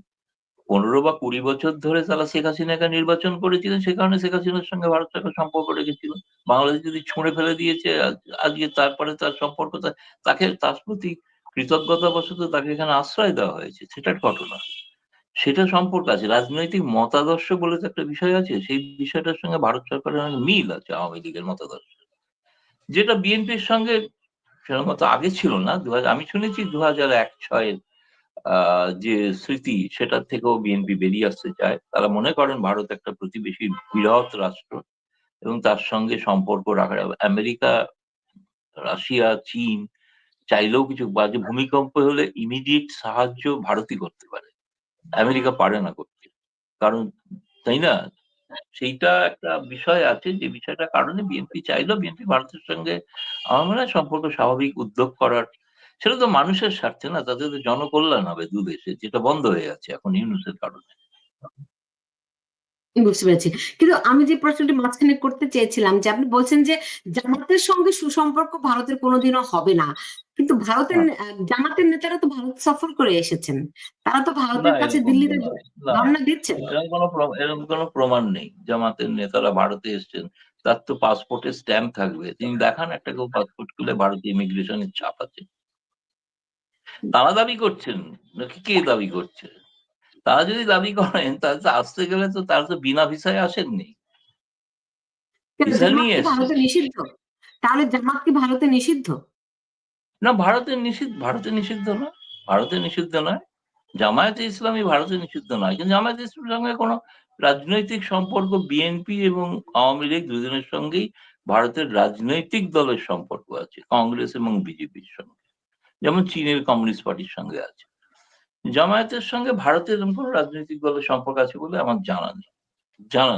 15 বা 20 বছর ধরে তারা শেখ হাসিনাকে নির্বাচন করেছিলেন, সে কারণে শেখ হাসিনার সঙ্গে ভারত সরকার সম্পর্ক রেখেছিল। বাংলাদেশ যদি ছুঁড়ে ফেলে দিয়েছে আজকে, তারপরে তার সম্পর্ক, তাকে তার প্রতি কৃতজ্ঞতা বশত তাকে এখানে আশ্রয় দেওয়া হয়েছে, সেটার ঘটনা। সেটা সম্পর্ক আছে। রাজনৈতিক মতাদর্শ বলে তো একটা বিষয় আছে, সেই বিষয়টার সঙ্গে ভারত সরকারের অনেক মিল আছে আওয়ামী লীগের মতাদর্শ, যেটা বিএনপির সঙ্গে সেরকম মতো আগে ছিল না। আমি শুনেছি 2001-06 যে স্মৃতি, সেটার থেকেও বিএনপি বেরিয়ে আসতে চায়। তারা মনে করেন ভারত একটা প্রতিবেশী বৃহৎ রাষ্ট্র এবং তার সঙ্গে সম্পর্ক রাখা যাবে। আমেরিকা, রাশিয়া, চীন চাইলেও কিছু, বা যে ভূমিকম্প হলে ইমিডিয়েট সাহায্য ভারতই করতে পারে, আমেরিকা পারে না করতে। কারণ, তাই না? সেইটা একটা বিষয় আছে, যে বিষয়টার কারণে বিএনপি চাইলেও, বিএনপি ভারতের সঙ্গে আমার মনে হয় সম্পর্ক স্বাভাবিক উদ্যোগ করার, সেটা তো মানুষের স্বার্থে, না, তাদের তো জনকল্যাণ হবে দুদেশে, যেটা বন্ধ হয়ে যাচ্ছে এখন ইউনূসের কারণে। বুঝতে পেরেছি। কিন্তু আমি যে প্রশ্নটি মাঝখানে করতে চেয়েছিলাম, যে আপনি বলছেন যে জামাতের সঙ্গে সুসম্পর্ক ভারতের কোনোদিনও হবে না। কিন্তু ভারতের হ্যাঁ। জামাতের নেতারা তো ভারত সফর করে এসেছেন। তারা তো না, ভারতের কাছে এরকম তো দিল্লিতে নয়। না, ধর্ণা দিচ্ছেন। এরকম কোনো প্রমাণ নেই জামাতের নেতারা ভারতে এসেছেন। তার তো পাসপোর্টের স্ট্যাম্প থাকবে, তিনি দেখান একটা, কেউ পাসপোর্ট খুলে, ভারতীয় ইমিগ্রেশনের ছাপ আছে। তারা দাবি করছেন নাকি কে দাবি করছে? তারা যদি দাবি করেন, তাহলে তো আসতে গেলে তো তারা তো বিনা ভিসায় আসেননি, কেন ভিসা জামাত নিয়ে কি এসছেন। ভারতে নিষিদ্ধ? তাহলে জামাত কি ভারতে নিষিদ্ধ? না, ভারতে নিষিদ্ধ নয়, ভারতে নিষিদ্ধ নয়। জামায়াতে ইসলামী ভারতে নিষিদ্ধ নয়, কিন্তু জামায়াতে ইসলামের সঙ্গে কোনো রাজনৈতিক সম্পর্ক, বিএনপি এবং আওয়ামী লীগ দুজনের সঙ্গেই ভারতের রাজনৈতিক দলের সম্পর্ক আছে, কংগ্রেস এবং বিজেপির সঙ্গে, যেমন চীনের কমিউনিস্ট পার্টির সঙ্গে আছে। জামায়াতের সঙ্গে ভারতের এরকম কোনো রাজনৈতিক দলের সম্পর্ক আছে বলে আমার জানা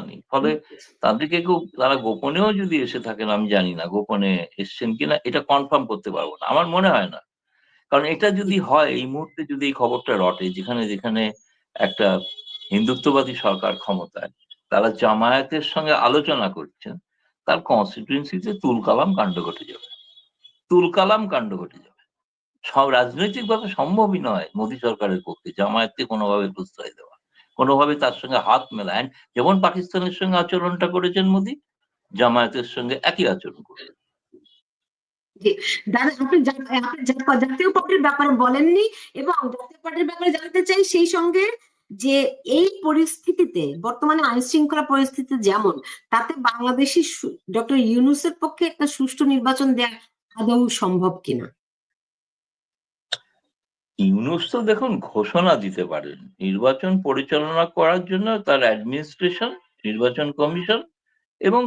নেই। ফলে তাদেরকে কেউ, তারা গোপনেও যদি এসে থাকেন, আমি জানি না গোপনে এসছেন কিনা, এটা কনফার্ম করতে পারবো না, আমার মনে হয় না। কারণ এটা যদি হয়, এই মুহূর্তে যদি এই খবরটা রটে, যেখানে যেখানে একটা হিন্দুত্ববাদী সরকার ক্ষমতায়, তারা জামায়াতের সঙ্গে আলোচনা করছেন, তার কনস্টিটিউয়েন্সিতে তুলকালাম কাণ্ড ঘটে যাবে। সব রাজনৈতিকভাবে সম্ভবই নয় মোদী সরকারের পক্ষে জামায়াতকে কোনোভাবে প্রশ্রয় দেওয়া, কোনোভাবে তার সঙ্গে হাত মেলায়। যেমন পাকিস্তানের সঙ্গে আচরণটা করেছেন মোদী, জামায়াতের সঙ্গে একই আচরণ করবেন। জি, দাদা আপনি জাতীয় পার্টির ব্যাপারে বলেননি, এবং জাতীয় পার্টির ব্যাপারে জানতে চাই সেই সঙ্গে, যে এই পরিস্থিতিতে, বর্তমানে আইন শৃঙ্খলা পরিস্থিতি যেমন, তাতে বাংলাদেশি ডক্টর ইউনূসের পক্ষে একটা সুষ্ঠু নির্বাচন দেয়া আদৌ সম্ভব কিনা? ইউনূস তো দেখুন ঘোষণা দিতে পারেন, নির্বাচন পরিচালনা করার জন্য তার অ্যাডমিনিস্ট্রেশন, নির্বাচন কমিশন এবং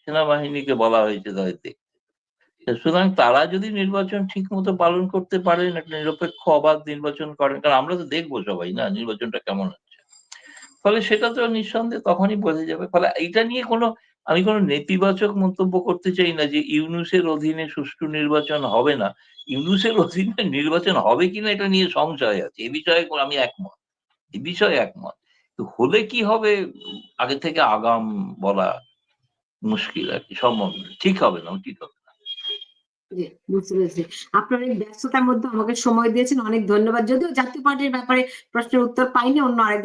সেনাবাহিনীকে বলা হয়েছে তাদের দেখতে। সুতরাং তারা যদি নির্বাচন ঠিক মতো পালন করতে পারেন, একটা নিরপেক্ষ অবাধ নির্বাচন করেন, কারণ আমরা তো দেখবো সবাই, না, নির্বাচনটা কেমন হচ্ছে। ফলে সেটা তো নিঃসন্দেহে তখনই বোঝা যাবে। ফলে এইটা নিয়ে কোনো আমি কোনো নেতিবাচক মন্তব্য করতে চাই না যে ইউনূসের অধীনে সুষ্ঠু নির্বাচন হবে না। ইউনূসের অধীনে নির্বাচন হবে কিনা এটা নিয়ে সংশয় আছে। এ বিষয়ে আমি একমত। এ বিষয়ে একমত। তো হলে কি হবে আগে থেকে আগাম বলা মুশকিল আরকি, সম্ভব না। ঠিক হবে না, ঠিক হবে না। জি, বুঝতে পেরেছি। আপনার এই ব্যস্ততার মধ্যে আমাকে সময় দিয়েছেন। অনেক ধন্যবাদ। যদিও জাতীয় পার্টির ব্যাপারে প্রশ্নের উত্তর পাইনি, অন্য আরেকদিন